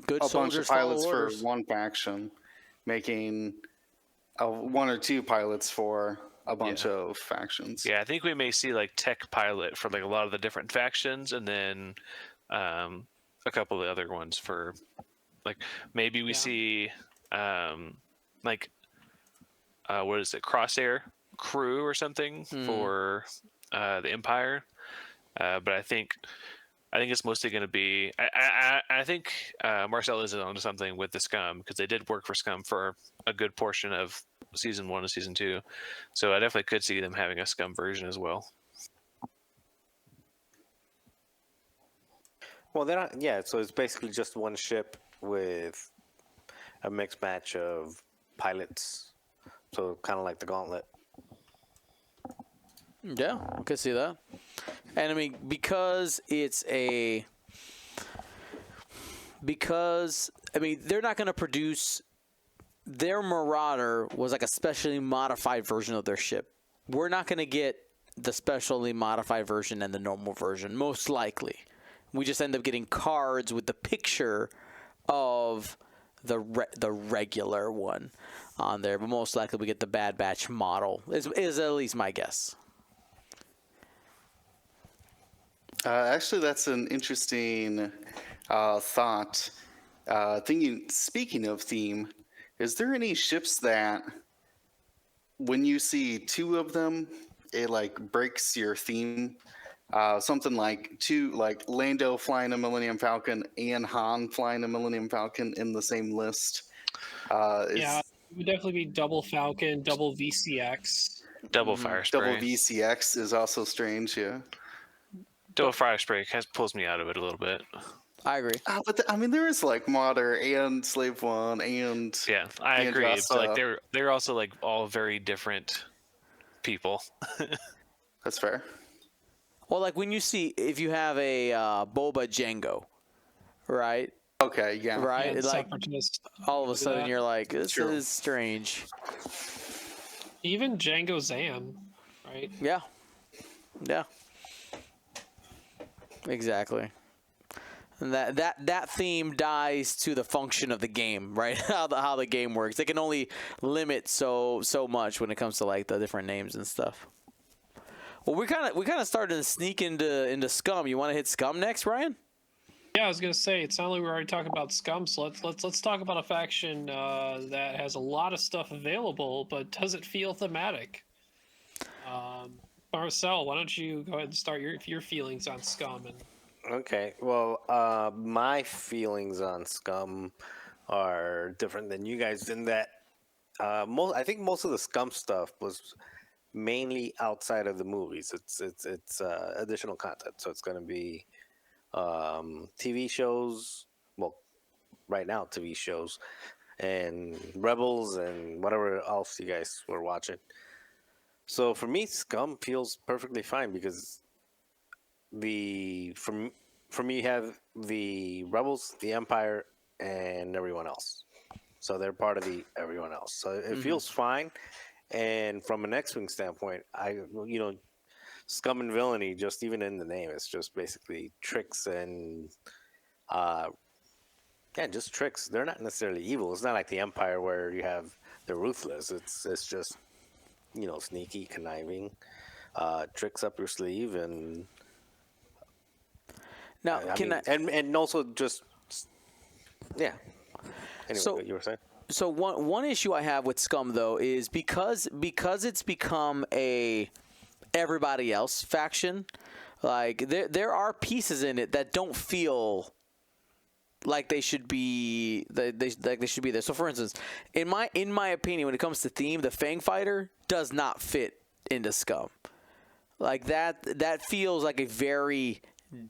Good a bunch soldiers of follow pilots for orders. one faction, making 1 or 2 pilots for a bunch of factions. Yeah, I think we may see like tech pilot for like a lot of the different factions, and then a couple of the other ones for like maybe we see like what is it, Crosshair crew or something for the Empire. But I think it's mostly going to be. I think Marcel is onto something with the Scum, because they did work for Scum for a good portion of season 1 and season 2, so I definitely could see them having a Scum version as well. Well, they're not. Yeah, so it's basically just one ship with a mixed match of pilots. So kind of like the Gauntlet. Yeah, I could see that. And I mean, because they're not going to produce. Their Marauder was like a specially modified version of their ship. We're not going to get the specially modified version and the normal version, most likely. We just end up getting cards with the picture of the regular one on there, but most likely we get the Bad Batch model. Is at least my guess. Actually, that's an interesting thought. Speaking of theme, is there any ships that, when you see 2 of them, it like breaks your theme something like Lando flying a Millennium Falcon and Han flying a Millennium Falcon in the same list. Yeah, it would definitely be double Falcon, double VCX. Double fire spray. Double VCX is also strange, yeah. Double fire spray pulls me out of it a little bit. I agree. But I mean, there is like Martyr and Slave One and Yeah, I agree. Jasta. But like they're also like all very different people. That's fair. Well, like when you see if you have a Boba Jango, right? Okay, yeah. Right? And Like Separatist. all of a sudden that. you're like, this True. is strange. Even Django Zam, right? Yeah. Yeah. Exactly. And that theme dies to the function of the game, right? how the game works. They can only limit so much when it comes to like the different names and stuff. Well, we kind of started to sneak into Scum. You want to hit Scum next, Ryan? Yeah, I was gonna say it sounded like we were already talking about Scum, so let's talk about a faction that has a lot of stuff available, but does it feel thematic? Marcel, why don't you go ahead and start your feelings on Scum? And Okay, well, my feelings on Scum are different than you guys in that I think most of the Scum stuff was mainly outside of the movies. It's additional content, so it's going to be TV shows. Well, right now TV shows and Rebels and whatever else you guys were watching. So for me, Scum feels perfectly fine because for me you have the Rebels, the Empire, and everyone else. So they're part of the everyone else. So it feels fine. And from an X-wing standpoint, Scum and Villainy, just even in the name, it's just basically tricks and just tricks. They're not necessarily evil. It's not like the Empire where they're ruthless. It's just sneaky, conniving, tricks up your sleeve, and Now, and also just yeah. Anyway, So- what you were saying? So one issue I have with Scum though is because it's become a everybody else faction. Like there are pieces in it that don't feel like they should be they should be there. So for instance, in my opinion, when it comes to theme, the Fang Fighter does not fit into Scum. Like that feels like a very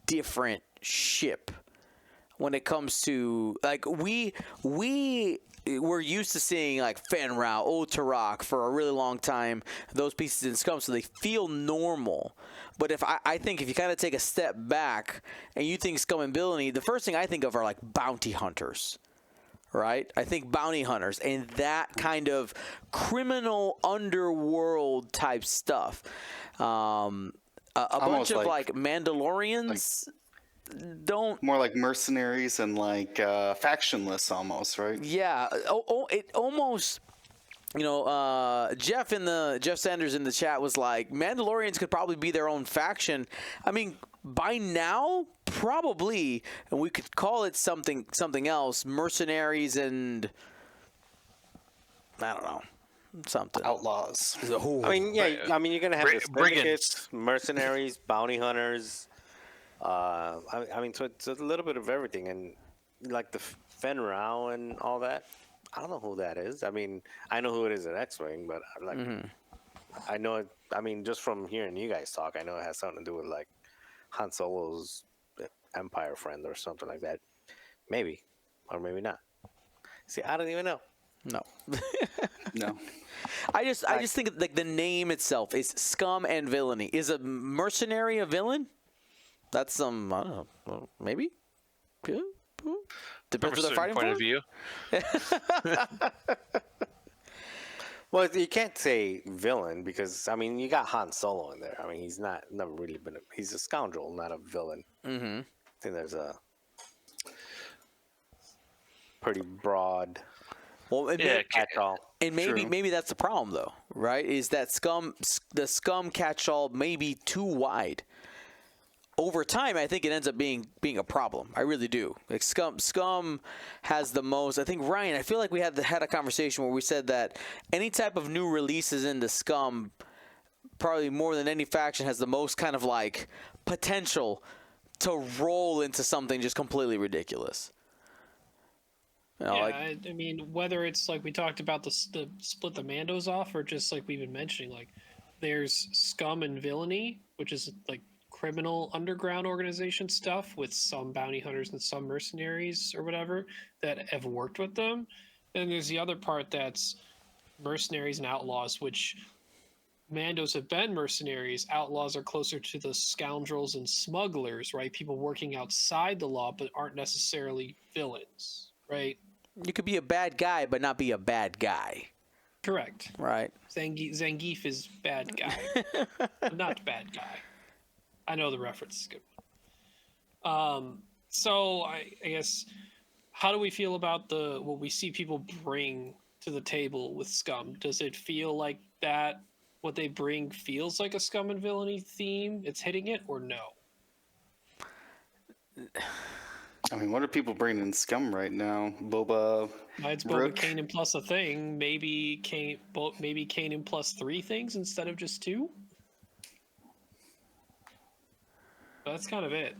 different ship when it comes to like we're used to seeing like Fen Rao, Old Tarak for a really long time, those pieces in Scum, so they feel normal. But I think if you kind of take a step back and you think Scum and Villainy, the first thing I think of are like bounty hunters, right? I think bounty hunters and that kind of criminal underworld type stuff. A bunch of like Mandalorians. Don't More like mercenaries and like factionless almost, right? yeah. It almost. Jeff Sanders in the chat was like, Mandalorians could probably be their own faction. I mean, by now, probably, and we could call it something else, mercenaries and I don't know, something. Outlaws. Oh, I mean, yeah. I mean, you're gonna have the brigands. syndicates, mercenaries, bounty hunters. I mean, so it's a little bit of everything, and like the Fen Rao and all that. I don't know who that is. I mean, I know who it is at X-wing, but like, I know it. I mean, just from hearing you guys talk, I know it has something to do with like Han Solo's Empire friend or something like that. Maybe, or maybe not. See, I don't even know. no. No. I just think like the name itself is Scum and Villainy. Is a mercenary a villain? That's I don't know. Well, maybe. Yeah. Depends what they're fighting point for. of view. Well, you can't say villain because I mean you got Han Solo in there. I mean he's never really been. He's a scoundrel, not a villain. Mm-hmm. I think there's a pretty broad. Well, catch-all. and maybe that's the problem though, right? Is that the Scum catch-all may be too wide. Over time, I think it ends up being a problem. I really do. Like Scum has the most. I think Ryan. I feel like we had a conversation where we said that any type of new releases into Scum probably more than any faction has the most kind of like potential to roll into something just completely ridiculous. You know, Yeah, I mean, whether it's like we talked about the split the Mandos off, or just like we've been mentioning, like there's Scum and Villainy, which is like criminal underground organization stuff with some bounty hunters and some mercenaries or whatever that have worked with them. And there's the other part that's mercenaries and outlaws, which Mandos have been mercenaries. Outlaws are closer to the scoundrels and smugglers, right? People working outside the law but aren't necessarily villains, right? you could be a bad guy, but not be a bad guy. Correct. Right. Zangief is bad guy, not bad guy. I know the reference is good. So I guess, how do we feel about what we see people bring to the table with Scum? Does it feel like that what they bring feels like a Scum and Villainy theme? It's hitting it, or no? I mean, what are people bringing in Scum right now? Boba, It's Boba Rook? Kanan plus a thing. Maybe Kanan plus 3 things instead of just 2. But that's kind of it.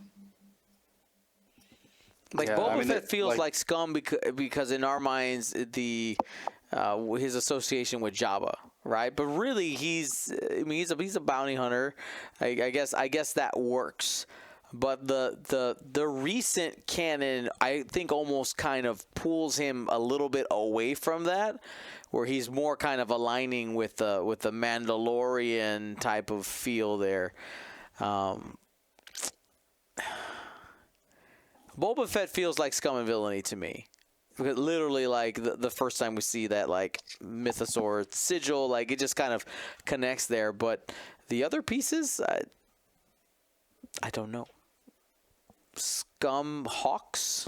Like Yeah, Boba I mean, Fett it- feels like- like Scum because in our minds his association with Jabba, right? But really he's a bounty hunter. I guess that works. But the recent canon, I think, almost kind of pulls him a little bit away from that, where he's more kind of aligning with the Mandalorian type of feel there. Boba Fett feels like Scum and Villainy to me. Because literally, like, the first time we see that, like, mythosaur sigil, like, it just kind of connects there. But the other pieces, I don't know. Scum Hawks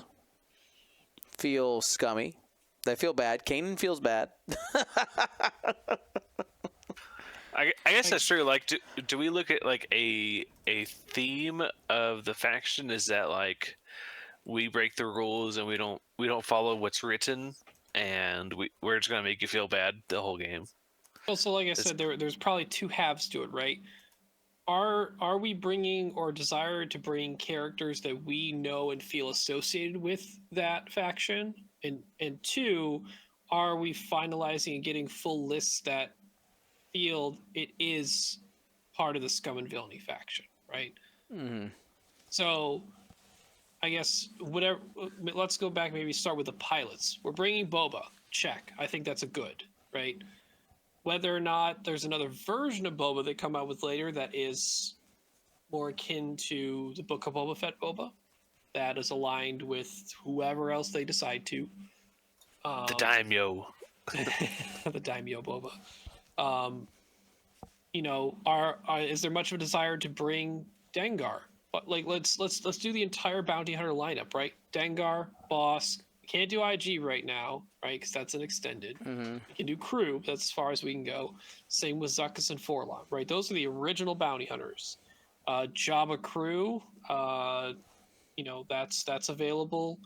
feel scummy. They feel bad. Kanan feels bad. I guess that's true. Like, do we look at like a theme of the faction? Is that like we break the rules and we don't follow what's written, and we're just gonna make you feel bad the whole game? Also, like I said, there's probably 2 halves to it, right? Are we bringing or desire to bring characters that we know and feel associated with that faction? And 2, are we finalizing and getting full lists that feel it is part of the Scum and Villainy faction, right? Mm-hmm. So I guess whatever. Let's go back. Maybe start with the pilots. We're bringing Boba. Check. I think that's a good, right? Whether or not there's another version of Boba they come out with later that is more akin to the Book of Boba Fett Boba, that is aligned with whoever else they decide to. The daimyo. The daimyo Boba. Is there much of a desire to bring Dengar? But like, let's do the entire bounty hunter lineup, right? Dengar, Boss. We can't do IG right now, right? Because that's an extended. Mm-hmm. We can do crew, but that's as far as we can go. Same with Zuckuss and Forlon, right? Those are the original bounty hunters. Jabba crew, that's available.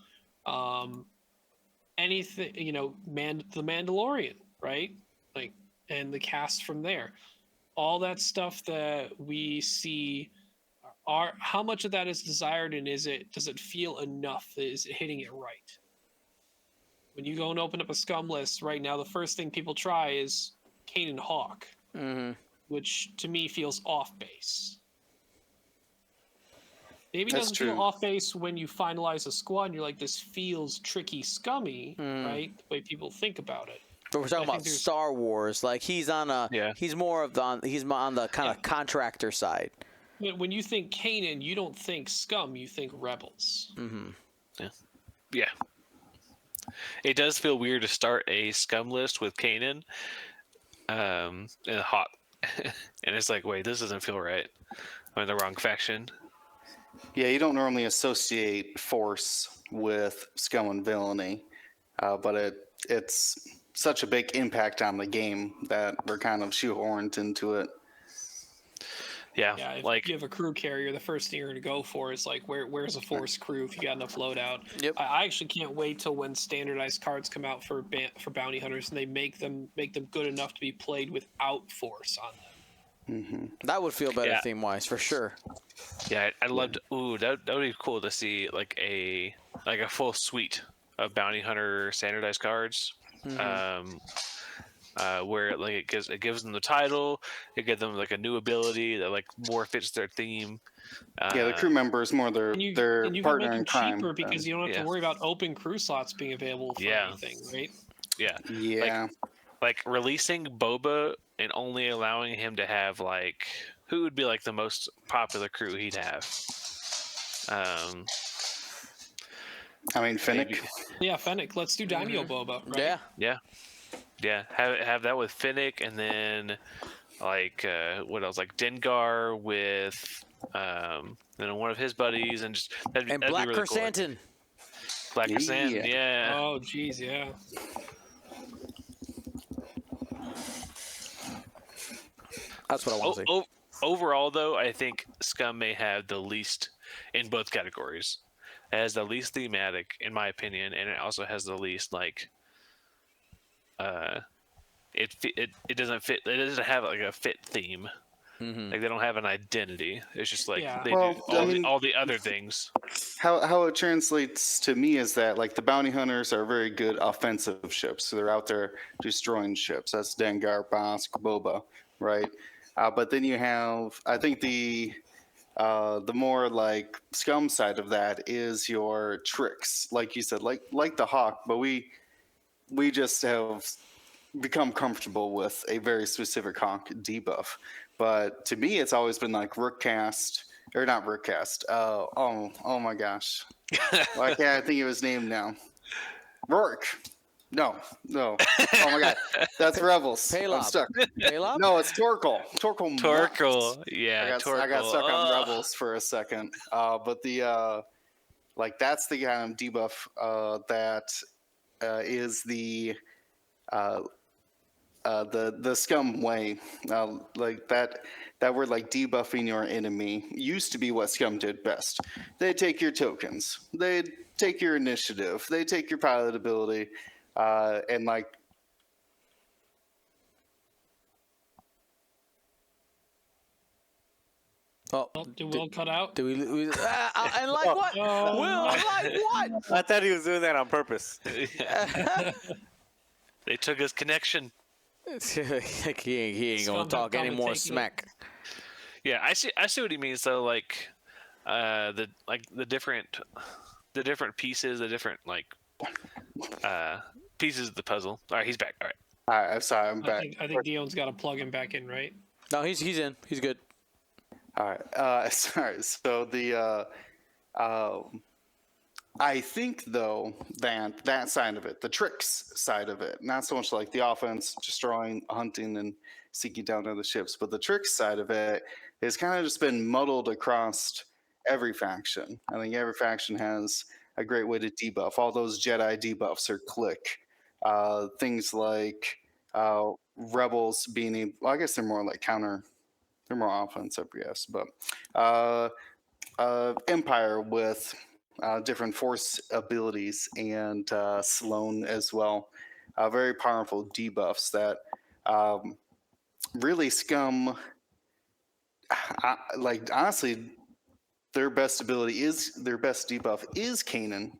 Anything, the Mandalorian, right? Like, and the cast from there. All that stuff that we see, how much of that is desired, and does it feel enough? Is it hitting it right? When you go and open up a Scum list right now, the first thing people try is Kanan Hawk, Mm-hmm. which to me feels off base. Maybe it That's doesn't feel true. off base when you finalize a squad and you're like, this feels tricky, scummy, right? The way people think about it. But we're talking about Star Wars. Like, he's on he's more of he's on the kind of contractor side. When you think Kanan, you don't think Scum, you think Rebels. Mm-hmm. Yeah. It does feel weird to start a Scum list with Kanan, and Hawk, and it's like, wait, this doesn't feel right. I'm in the wrong faction. Yeah, you don't normally associate Force with Scum and Villainy, but it's such a big impact on the game that we're kind of shoehorned into it. Yeah, If like you have a crew carrier, the first thing you're going to go for is like, where's a Force crew if you got enough loadout? Yep. I actually can't wait till when standardized cards come out for bounty hunters and they make them good enough to be played without Force on them. That would feel better Yeah. theme-wise for sure. Yeah, I'd love to. Ooh, that would be cool to see like a full suite of bounty hunter standardized cards. Where like it gives them the title, it gives them like a new ability that like more fits their theme. Yeah, the crew member is more their and you can partner make in them crime. cheaper because you don't have Yeah. to worry about open crew slots being available for Yeah. anything, right? Yeah, Yeah. like releasing Boba and only allowing him to have like who would be like the most popular crew he'd have. I mean, Finnick. Maybe. Yeah, Fennec. Let's do Daimyo Boba, right? Yeah. Have that with Finnick, and then like what else? Like Dengar with one of his buddies, and just that'd Black be really cool. Chrysanthemum. Black Chrysanthemum, yeah. Oh, geez, yeah. That's what I want to see. Overall, though, I think Scum may have the least in both categories. It has the least thematic, in my opinion, and it also has the least like. It doesn't fit. It doesn't have like a fit theme. Like they don't have an identity. It's just like they do all the other things. How it translates to me is that like the bounty hunters are very good offensive ships. So they're out there destroying ships. That's Dengar, Bosk, Boba, right? But then you have, I think the more like Scum side of that is your tricks, like you said, like the Hawk. But we just have become comfortable with a very specific Hawk debuff. But to me, it's always been like Rookcast, or not Rookcast. Oh my gosh, why can't I think of his name now? Rourke. No. Oh my god, that's Rebels. I'm stuck. Palob? No, it's Torkel. Torkel, yeah. I got stuck on Rebels for a second. But the like that's the kind of debuff that is the Scum way. Like that word, like debuffing your enemy, used to be what Scum did best. They take your tokens, they take your initiative, they take your pilot ability, and like. Oh, Did Will cut out? do we and like what? Oh. Will, like what? I thought he was doing that on purpose. They took his connection. he ain't gonna Scum talk have any come more and taken smack. Yeah, I see what he means though. Like, the different pieces, the different like pieces of the puzzle. All right, he's back. All right. All right, I'm sorry, I'm back. I think Dion's got to plug him back in, right? No, he's in. He's good. All right. Sorry. So the I think though that side of it, the tricks side of it, not so much like the offense, destroying, hunting, and seeking down other ships, but the tricks side of it has kind of just been muddled across every faction. I think every faction has a great way to debuff. All those Jedi debuffs are click. Things like rebels being, well, I guess they're more like counter. They're more offensive, yes, but Empire with different force abilities and Sloane as well. Very powerful debuffs that really Scum. Like honestly, their best debuff is Kanan,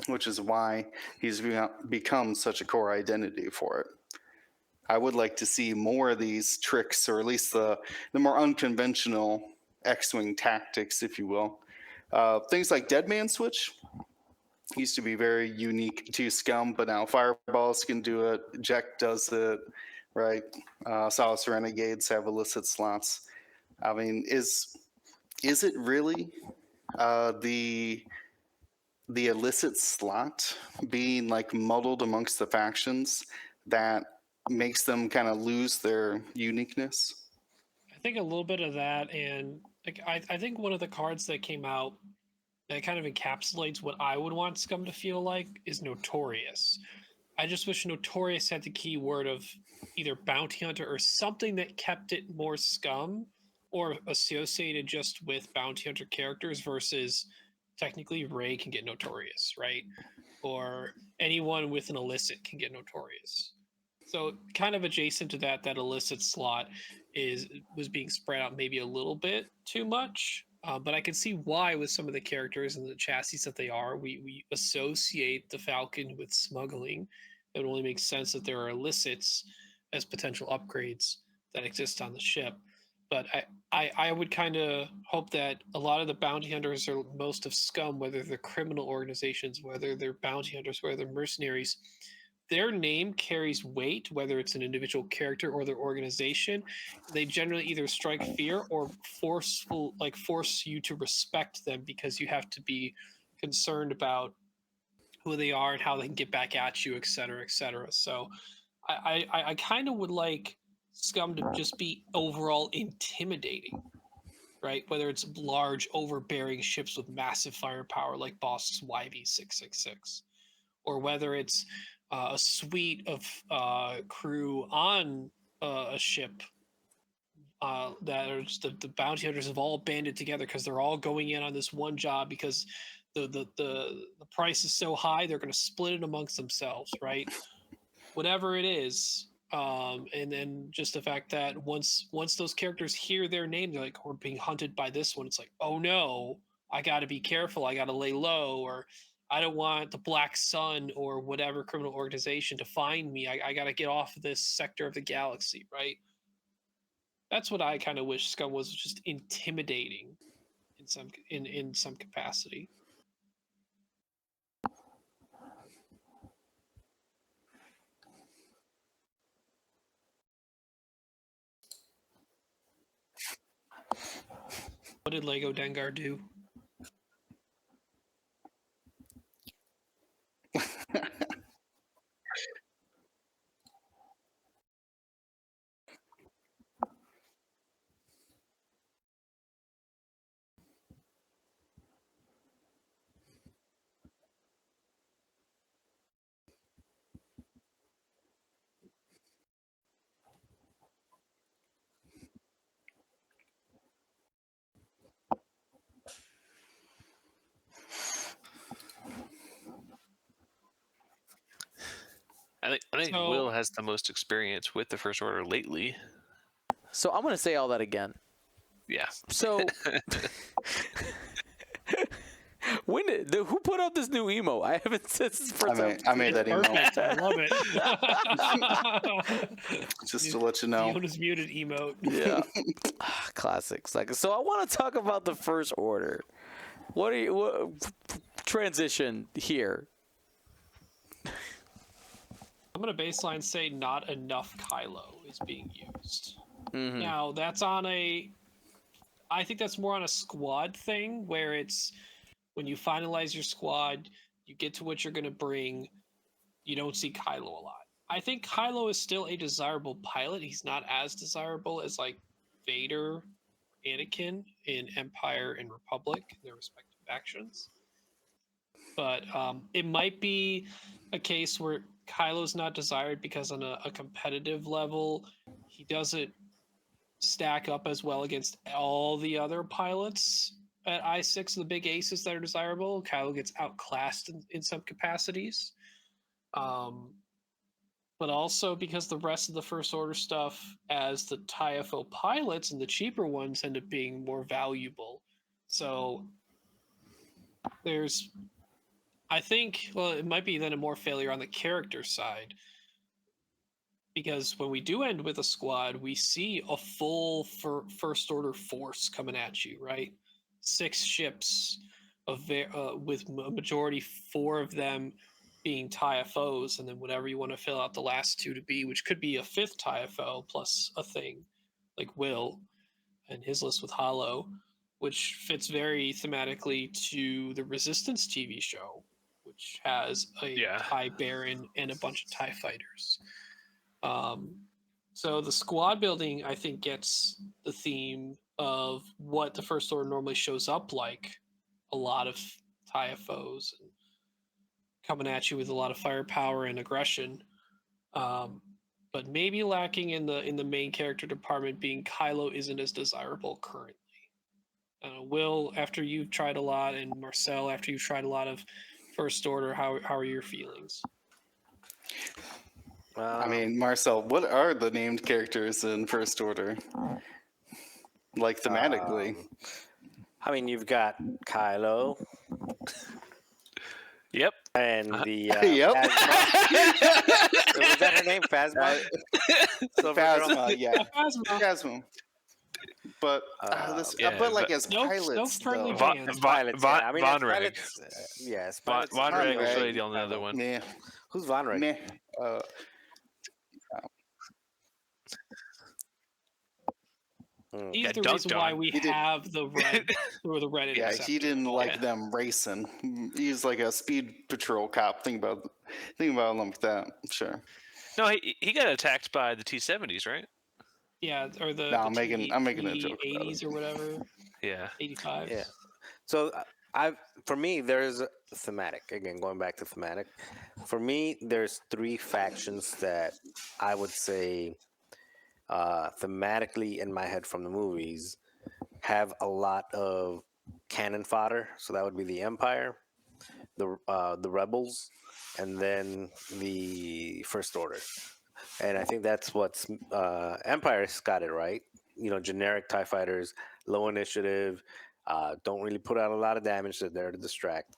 which is why he's become such a core identity for it. I would like to see more of these tricks, or at least the more unconventional X-Wing tactics, if you will. Things like Dead Man Switch used to be very unique to Scum, but now Fireballs can do it. Jack does it, right? Solace Renegades have illicit slots. I mean, is it really the illicit slot being like muddled amongst the factions that makes them kind of lose their uniqueness? I think a little bit of that, and like I think one of the cards that came out that kind of encapsulates what I would want Scum to feel like is Notorious. I just wish Notorious had the key word of either bounty hunter or something that kept it more Scum or associated just with bounty hunter characters versus technically Ray can get Notorious, right? Or anyone with an illicit can get Notorious. So kind of adjacent to that illicit slot was being spread out maybe a little bit too much. But I can see why with some of the characters and the chassis that they are, we associate the Falcon with smuggling. It would only make sense that there are illicits as potential upgrades that exist on the ship. But I would kind of hope that a lot of the bounty hunters or most of Scum, whether they're criminal organizations, whether they're bounty hunters, whether they're mercenaries, their name carries weight, whether it's an individual character or their organization. They generally either strike fear or force you to respect them because you have to be concerned about who they are and how they can get back at you, et cetera, et cetera. So I kind of would like Scum to just be overall intimidating, right? Whether it's large, overbearing ships with massive firepower like Boss's YV-666, or whether it's a suite of crew on a ship that are just the bounty hunters have all banded together because they're all going in on this one job because the price is so high they're going to split it amongst themselves, right? Whatever it is. And then just the fact that once those characters hear their name, they're like, we're being hunted by this one. It's like, oh no, I got to be careful. I got to lay low, or I don't want the Black Sun or whatever criminal organization to find me. I got to get off of this sector of the galaxy, right? That's what I kind of wish Scum was, just intimidating in some capacity. What did Lego Dengar do? I think So- Will has the most experience with the First Order lately. So I'm going to say all that again. Yeah. So, who put out this new emo? I haven't said this for I made that email Perfect. I love it. just to let you know. Fiona's muted emote. Yeah, classics. Like, so I want to talk about the First Order. What transition here? I'm gonna baseline say not enough Kylo is being used. Mm-hmm. Now I think that's more on a squad thing where it's when you finalize your squad, you get to what you're gonna bring, you don't see Kylo a lot. I think Kylo is still a desirable pilot. He's not as desirable as like Vader, Anakin in Empire and Republic, their respective factions. But it might be a case where Kylo's not desired because on a competitive level, he doesn't stack up as well against all the other pilots at I-6, the big aces that are desirable. Kylo gets outclassed in some capacities. But also because the rest of the First Order stuff, as the TIFO pilots and the cheaper ones end up being more valuable. So I think, it might be then a more failure on the character side. Because when we do end with a squad, we see a full First Order force coming at you, right? 6 ships with a majority 4 of them being TIFOs, and then whatever you want to fill out the last 2 to be, which could be a 5th TIFO plus a thing, like Will and his list with Hollow, which fits very thematically to the Resistance TV show, which has a TIE Baron and a bunch of TIE fighters. So the squad building, I think, gets the theme of what the First Order normally shows up like. A lot of TIFOs coming at you with a lot of firepower and aggression. But maybe lacking in the main character department, being Kylo isn't as desirable currently. Will, after you've tried a lot, and Marcel, after you've tried a lot of First Order, how are your feelings? I mean, Marcel, what are the named characters in First Order? Like thematically. I mean, you've got Kylo Yep. and the Yep. Phasma. Was that her name? Phasma? Silver Girl? Phasma, yeah. Phasma. Phasma. But yeah, but like but- as Nope, pilots, friendly though. bands. Pilots, yeah. I mean, as Von Reg. pilots, yes. Pilots, Von Reg was Reg. really the only other one. Meh, Who's Von Reg? meh. He's Yeah, the dunked reason why on. we He did- have the red or the red Yeah, interceptor. he didn't like them racing. He's like a speed patrol cop. Think about him like that. Sure. No, he got attacked by the T-70s, right? Yeah, or the No, I'm making a joke about 80s it. or whatever, Yeah. 85s. Yeah. So for me, there's a thematic. Again, going back to thematic. For me, there's three factions that I would say thematically in my head from the movies have a lot of cannon fodder. So that would be the Empire, the Rebels, and then the First Order. And I think that's what's Empire's got it right. You know, generic TIE fighters, low initiative, don't really put out a lot of damage. They're there to distract.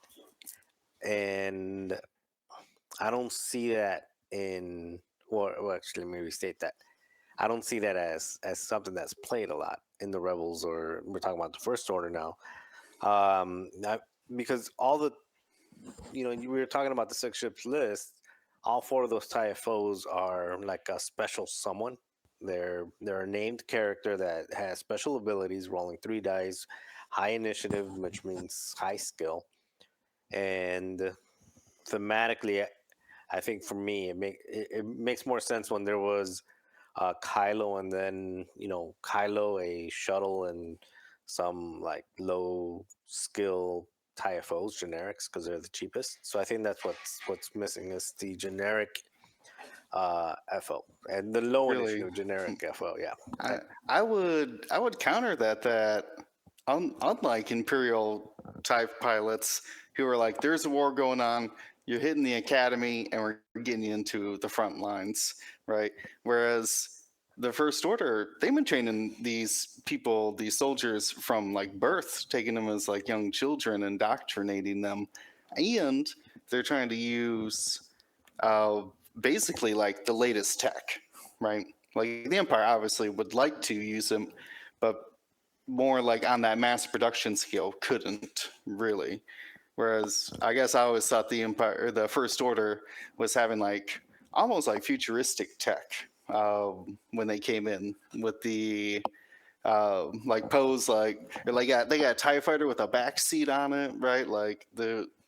And I don't see that in, well actually, let me restate that. I don't see that as something that's played a lot in the Rebels, or we're talking about the First Order now. Because all the, we were talking about the 6 ships list. All 4 of those TIFOs are like a special someone. They're a named character that has special abilities, rolling 3 dice, high initiative, which means high skill, and thematically, I think for me, it makes more sense when there was Kylo, and then Kylo, a shuttle, and some like low skill TIFOs, generics, because they're the cheapest. So I think that's what's missing is the generic FO and the low Really? initiative generic FO. Yeah, I would counter that unlike Imperial type pilots who are like, there's a war going on, you're hitting the academy, and we're getting you into the front lines, right? Whereas the First Order, they've been training these people, these soldiers from like birth, taking them as like young children, indoctrinating them, and they're trying to use basically like the latest tech, right? Like the Empire obviously would like to use them, but more like on that mass production scale couldn't really. Whereas I guess I always thought the Empire, or the First Order, was having like almost like futuristic tech when they came in with the like pose, like they got a TIE fighter with a back seat on it, right? Like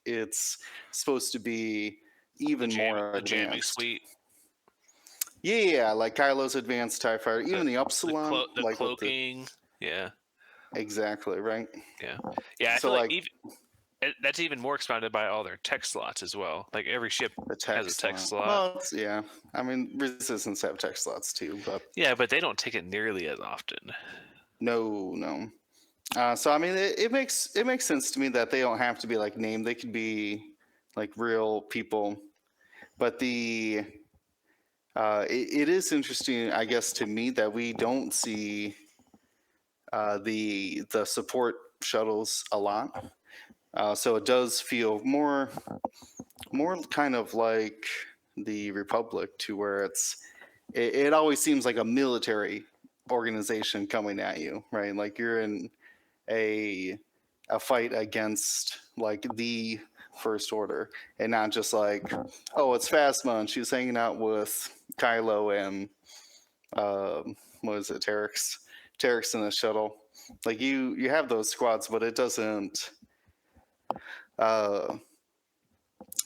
it's supposed to be even more The jamming advanced. suite. Yeah, like Kylo's advanced TIE fighter, even the Upsilon, The like cloaking. Yeah. Exactly, right? Yeah. Yeah, I So, feel like like- that's even more expounded by all their tech slots as well. Like every ship The tech has a tech slot. Well, yeah. I mean, Resistance have tech slots too, but Yeah, but they don't take it nearly as often. no. So I mean, it makes sense to me that they don't have to be like named; they could be like real people. But it is interesting, I guess, to me that we don't see the support shuttles a lot. So it does feel more kind of like the Republic, to where it always seems like a military organization coming at you, right? Like you're in a fight against like the First Order, and not just like, oh, it's Phasma and she's hanging out with Kylo and what is it, Terex in the shuttle. Like you have those squads, but it doesn't.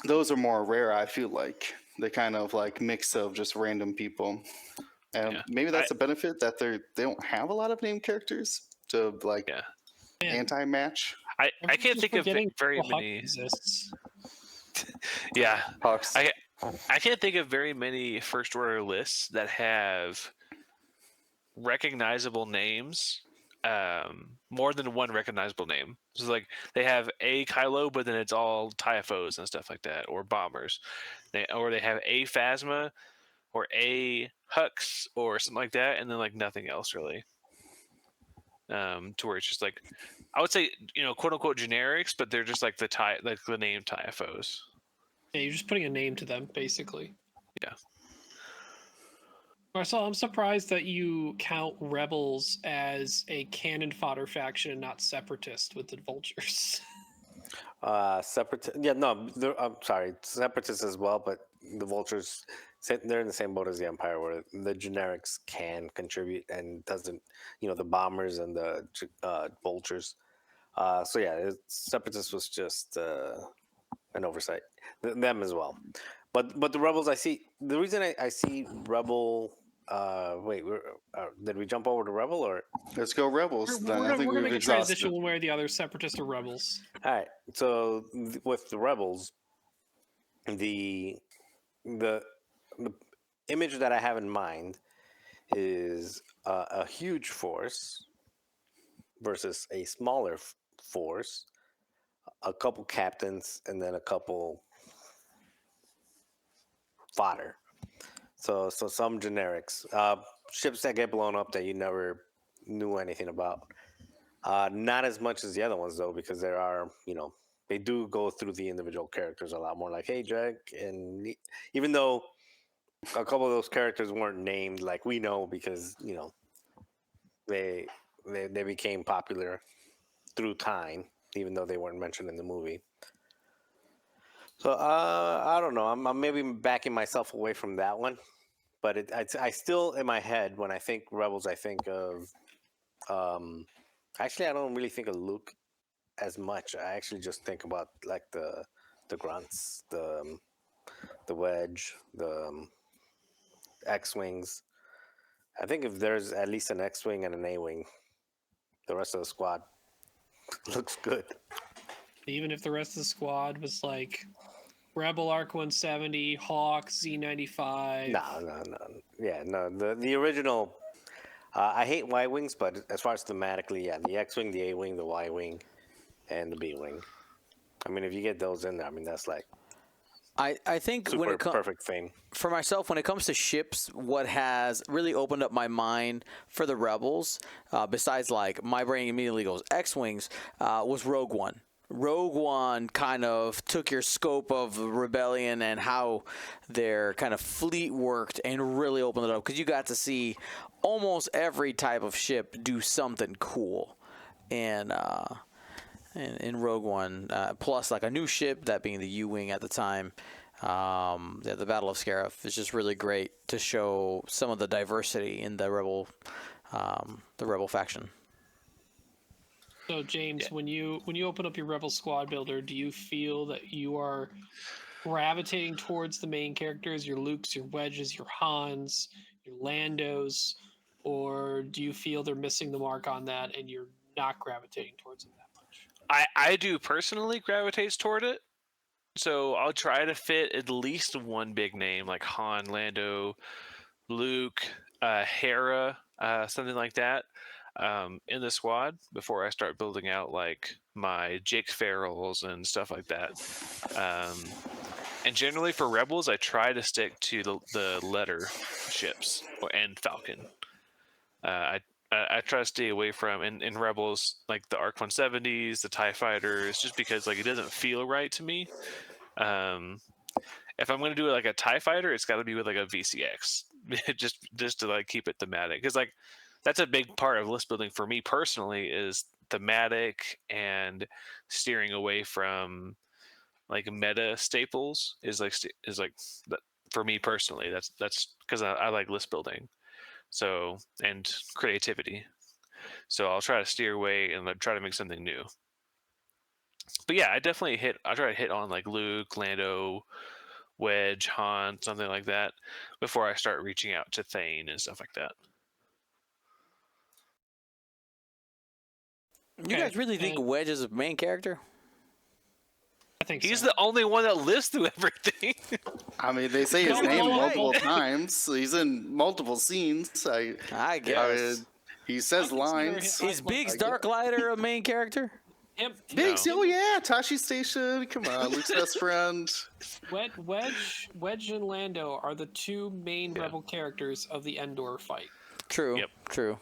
Those are more rare. I feel like they kind of like mix of just random people, and Yeah. maybe that's a benefit that they don't have a lot of named characters to like Yeah. anti-match. I can't Just think of forgetting very Hawk many. exists. Yeah. Hawks. I can't think of very many First Order lists that have recognizable names, more than one recognizable name. So like they have a Kylo, but then it's all TIFOs and stuff like that, or bombers. Or they have a Phasma, or a Hux or something like that, and then like nothing else really. To where it's just like, I would say, quote unquote generics, but they're just like the name TIFOs. Yeah, you're just putting a name to them, basically. Yeah. Marcel, I'm surprised that you count Rebels as a cannon fodder faction and not Separatist with the Vultures. Separatist. Yeah, no, I'm sorry, Separatists as well, but the Vultures, they're in the same boat as the Empire, where the generics can contribute and doesn't, the bombers and the Vultures. So yeah, Separatist was just an oversight. Them as well, but the Rebels, I see. The reason I see Rebel. Wait, did we jump over to Rebel or? Let's go Rebels. We're I gonna think we've make a exhausted. transition one way or the other, Separatist or Rebels. All right. So with the Rebels, the image that I have in mind is a huge force versus a smaller force, a couple captains, and then a couple fodder. So some generics, ships that get blown up that you never knew anything about. Not as much as the other ones though, because there are, they do go through the individual characters a lot more. Like, hey, Jack, and even though a couple of those characters weren't named, like we know because they became popular through time, even though they weren't mentioned in the movie. So I don't know. I'm maybe backing myself away from that one, but I still in my head when I think Rebels, I think of. Actually, I don't really think of Luke as much. I actually just think about like the grunts, the wedge, the X-wings. I think if there's at least an X-wing and an A-wing, the rest of the squad looks good. Even if the rest of the squad was like Rebel Arc 170, Hawk, Z95. No. Yeah, no. The original. I hate Y-wings, but as far as thematically, yeah, the X-wing, the A-wing, the Y-wing, and the B-wing. I mean, if you get those in there, I mean, that's like I think when super it comes perfect thing. for myself, when it comes to ships, what has really opened up my mind for the Rebels, besides like my brain immediately goes X-wings, was Rogue One. Rogue One kind of took your scope of rebellion and how their kind of fleet worked and really opened it up because you got to see almost every type of ship do something cool. And in Rogue One, plus like a new ship, that being the U-Wing at the time. The Battle of Scarif is just really great to show some of the diversity in the Rebel faction. So James, when you open up your Rebel squad builder, do you feel that you are gravitating towards the main characters, your Lukes, your Wedges, your Hans, your Landos, or do you feel they're missing the mark on that and you're not gravitating towards them that much? I do personally gravitate toward it. So I'll try to fit at least one big name like Han, Lando, Luke, Hera, something like that, in the squad before I start building out like my Jake Farrells and stuff like that. And generally for Rebels, I try to stick to the letter ships and Falcon. I try to stay away from in Rebels like the Arc 170s, the TIE fighters, just because like it doesn't feel right to me. If I'm going to do like a TIE fighter, it's got to be with like a VCX, just to like keep it thematic. Because like that's a big part of list building for me personally is thematic and steering away from like meta staples is like for me personally. That's because I like list building. So, and creativity. So I'll try to steer away and try to make something new. But yeah, I try to hit on like Luke, Lando, Wedge, Han, something like that before I start reaching out to Thane and stuff like that. You guys really think Wedge is a main character? I think he's so. the only one that lives through everything. I mean, they say his No, name no, multiple hey. times. So he's in multiple scenes. I guess. he says lines. Is Biggs Darklighter a main character? Him, Biggs, No. oh yeah, Tashi Station. Come on, Luke's best friend. Wedge and Lando are the two main rebel characters of the Endor fight. True. Yep. True.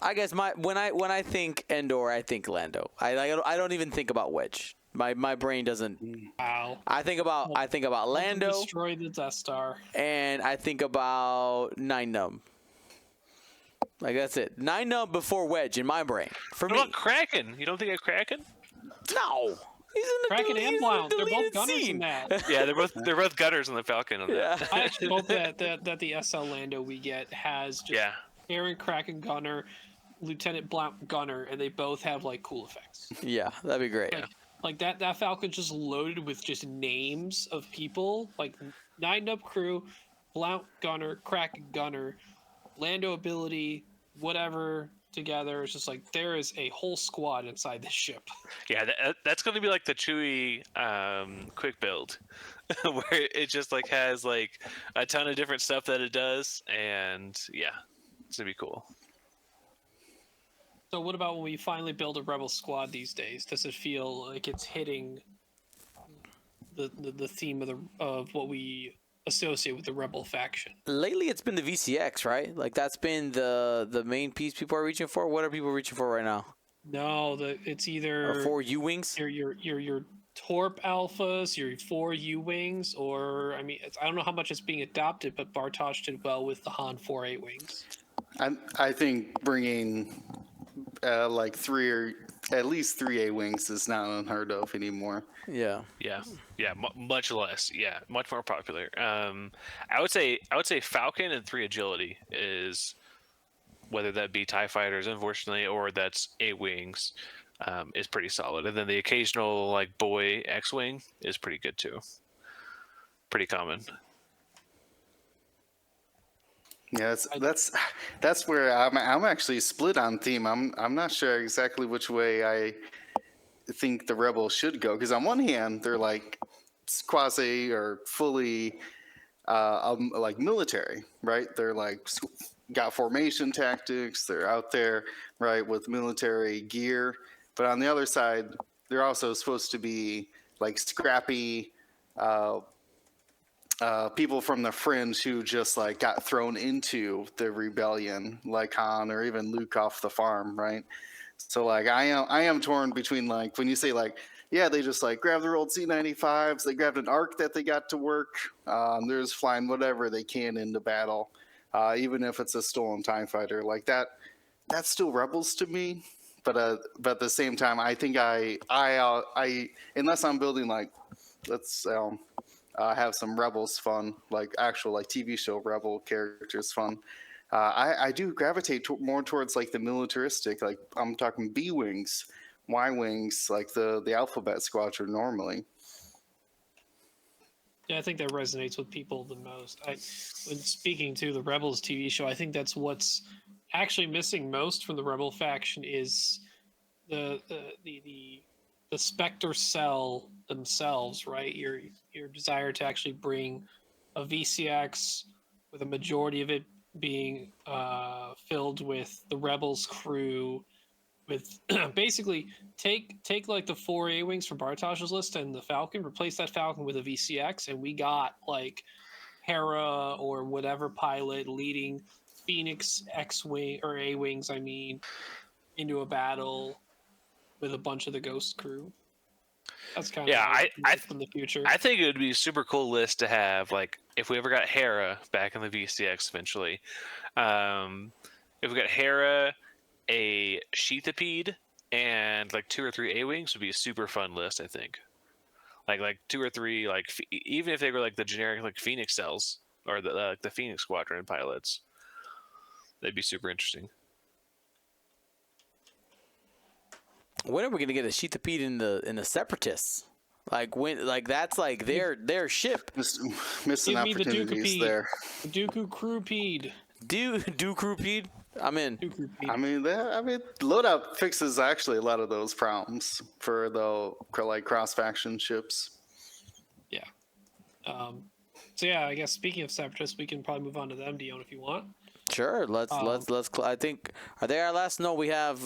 I guess when I think Endor, I think Lando. I don't even think about Wedge. My brain doesn't. Wow. I think about Lando, Destroy the Death Star. and I think about Nine Nub. Like that's it. Nine Nub before Wedge in my brain. For What me, about Kraken? You don't think of Kraken? no. He's in the Kraken and he's in the Blount, they're both deleted gunners scene. in that. Yeah, they're both gutters on the Falcon. On that. I actually hope that the SL Lando we get has just Yeah. Aaron Kraken gunner, Lieutenant Blount gunner, and they both have like cool effects. Yeah, that'd be great. Like that Falcon's just loaded with just names of people, like Nine Up crew, Blount gunner, Kraken gunner, Lando ability, whatever together. It's just like there is a whole squad inside this ship. Yeah, that's going to be like the Chewie quick build, where it just like has like a ton of different stuff that it does, and yeah, it's gonna be cool. So what about when we finally build a rebel squad these days? Does it feel like it's hitting the theme of what we associate with the rebel faction? Lately, it's been the VCX, right? Like that's been the main piece people are reaching for. What are people reaching for right now? No, it's either Or 4 U-wings? your Torp alphas, your 4 U-wings, or I mean, I don't know how much it's being adopted, but Bartosz did well with the Han 4 8-wings. I think bringing like 3 or at least 3 A-wings is not unheard of anymore. Yeah. Yeah, much less. Yeah, much more popular. I would say Falcon and 3 agility is, whether that be TIE fighters, unfortunately, or that's A-wings, is pretty solid. And then the occasional like boy X-wing is pretty good too. Pretty common. Yeah, that's where I'm actually split on theme. I'm not sure exactly which way I think the rebels should go, because on one hand they're like quasi or fully like military, right? They're like got formation tactics. They're out there, right, with military gear. But on the other side, they're also supposed to be like scrappy people from the fringe who just like got thrown into the rebellion, like Han or even Luke off the farm, right? So like I am torn between, like, when you say like, yeah, they just like grabbed their old C-95s, they grabbed an arc that they got to work, they're just flying whatever they can into battle, even if it's a stolen TIE fighter, like that's still rebels to me. But at the same time, I think I unless I'm building like, let's have some rebels fun, like actual like TV show rebel characters fun. I do gravitate more towards like the militaristic, like I'm talking B wings, Y wings, like the alphabet squadron normally. Yeah, I think that resonates with people the most. When speaking to the Rebels TV show, I think that's what's actually missing most from the Rebel faction is the Spectre cell themselves, right? Your desire to actually bring a VCX with a majority of it being filled with the Rebels crew, with basically take like the 4 A-wings from Bartosz's list and the Falcon, replace that Falcon with a VCX, and we got like Hera or whatever pilot leading Phoenix X-wing or A-wings, I mean, into a battle with a bunch of the Ghost crew. That's kind of I from the future. I think it would be a super cool list to have, like, if we ever got Hera back in the VCX eventually. If we got Hera, a Sheathipede, and like 2 or 3 A-wings would be a super fun list, I think. Like 2 or 3, like even if they were like the generic like Phoenix cells or the Phoenix Squadron pilots, that'd be super interesting. When are we gonna get a Sheathipede in the Separatists? Like when? Like that's like their ship. Missing Give me the opportunities there. The Dooku Crewpede. Crewpede. I'm in. Dooku I mean, loadout fixes actually a lot of those problems for the like cross faction ships. Yeah. So yeah, I guess speaking of Separatists, we can probably move on to them, Dion, if you want. Sure. Let's. I think. Are they our last? No, we have.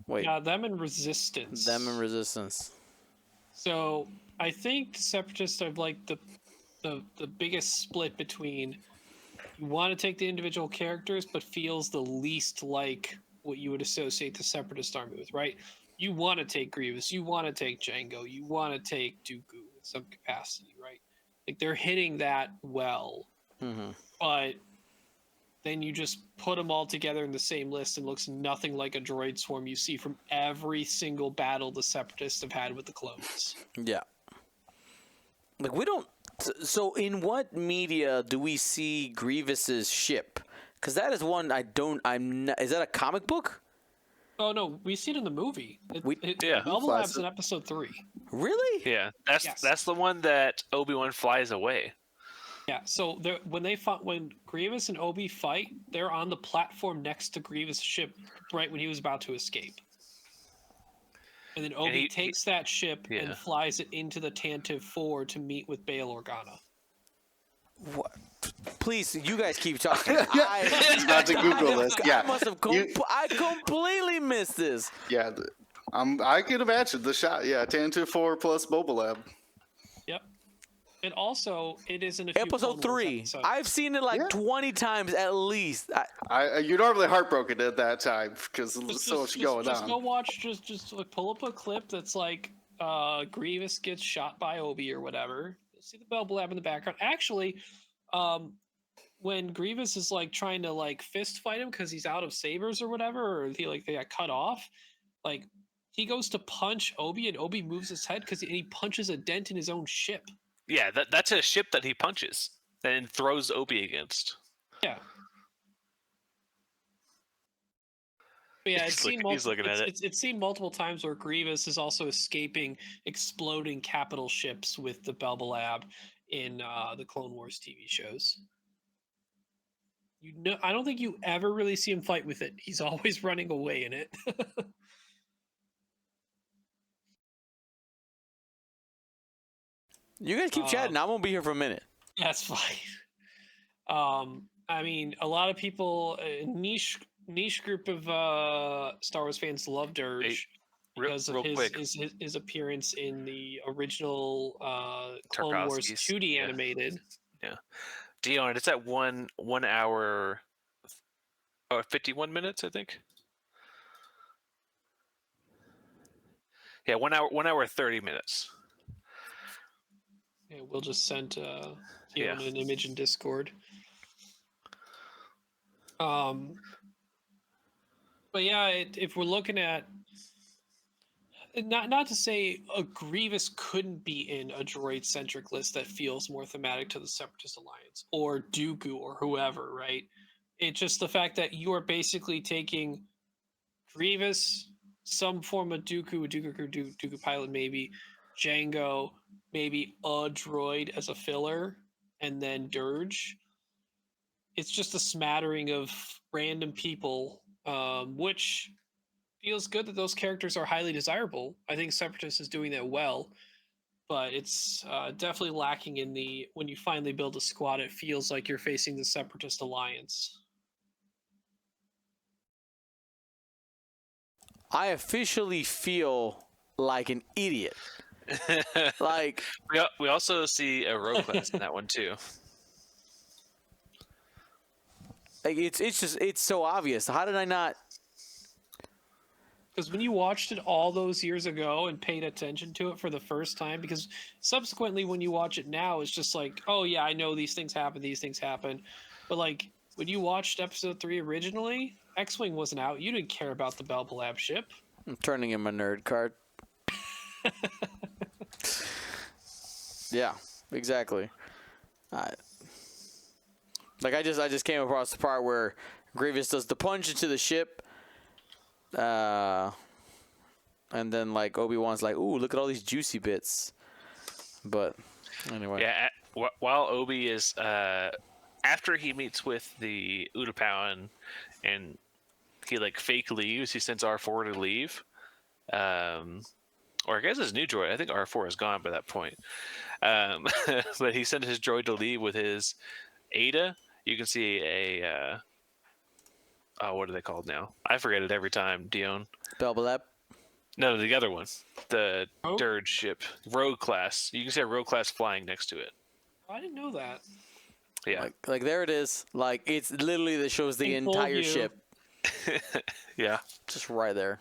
Wait. Yeah, them and Resistance. Them and Resistance. So I think the Separatists are like the biggest split between you want to take the individual characters, but feels the least like what you would associate the Separatist army with, right? You want to take Grievous, you want to take Jango, you want to take Dooku in some capacity, right? Like they're hitting that well, but then you just put them all together in the same list and looks nothing like a droid swarm you see from every single battle the Separatists have had with the clones. Yeah. Like we don't. So in what media do we see Grievous's ship? Because that is one I don't. I'm not. Is that a comic book? Oh no, we see it in the movie. Yeah. Belva Lab's in episode 3. Really? Yeah, Yes. that's the one that Obi-Wan flies away. Yeah, so when Grievous and Obi fight, they're on the platform next to Grievous' ship right when he was about to escape. And then Obi takes that ship and flies it into the Tantive 4 to meet with Bail Organa. What? Please, you guys keep talking. He's about to Google this. Yeah, I must have. I completely missed this. yeah. I can imagine the shot. Yeah, Tantive 4 plus Boba Lab. Yep. And also, it is in a few Episode Clone Wars 3. episodes. I've seen it like 20 times at least. You're normally heartbroken at that time because there's so much going just on. go watch. Just like pull up a clip that's like Grievous gets shot by Obi or whatever. You'll see the Belba Lab in the background. Actually, when Grievous is like trying to like fist fight him because he's out of sabers or whatever, or they got cut off, like he goes to punch Obi and Obi moves his head because he punches a dent in his own ship. Yeah, that's a ship that he punches and throws Obi against. Yeah. But yeah, He's looking at it. It's seen multiple times where Grievous is also escaping exploding capital ships with the Belba Lab in the Clone Wars TV shows. I don't think you ever really see him fight with it. He's always running away in it. You guys keep chatting. I won't be here for a minute. That's fine. I mean, a lot of people, niche group of Star Wars fans love Dirge because of his appearance in the original Clone Wars 2D animated. Yeah, Dion, it's at 1 hour, 51 minutes, I think. Yeah, 1 hour 30 minutes. Yeah, we'll just send an image in Discord. But yeah, if we're looking at not to say a Grievous couldn't be in a droid-centric list that feels more thematic to the Separatist Alliance or Dooku or whoever, right? It's just the fact that you are basically taking Grievous, some form of Dooku pilot maybe, Jango, maybe a droid as a filler, and then Dirge. It's just a smattering of random people, which feels good that those characters are highly desirable. I think Separatist is doing that well, but it's definitely lacking in when you finally build a squad, it feels like you're facing the Separatist Alliance. I officially feel like an idiot. Like we also see a rogue class in that one too. Like it's so obvious. How did I not? Because when you watched it all those years ago and paid attention to it for the first time, because subsequently when you watch it now, it's just like, oh yeah, I know these things happen. But like when you watched episode 3 originally, X-Wing wasn't out. You didn't care about the Belba Lab ship. I'm turning in my nerd card. Yeah, exactly. I just came across the part where Grievous does the punch into the ship, and then like Obi-Wan's like, "Ooh, look at all these juicy bits." But anyway, yeah. While Obi is after he meets with the Utapau and he like fake leaves, he sends R4 to leave. Or I guess his new droid. I think R4 is gone by that point. But he sent his droid to leave with his Ada. You can see a what are they called now? I forget it every time. Dion. Belbalab. No, the other one, the Oh. Dirge ship, Rogue class. You can see a Rogue class flying next to it. I didn't know that. Yeah, Like there it is. Like it's literally that shows the In full entire view. ship yeah. just right there.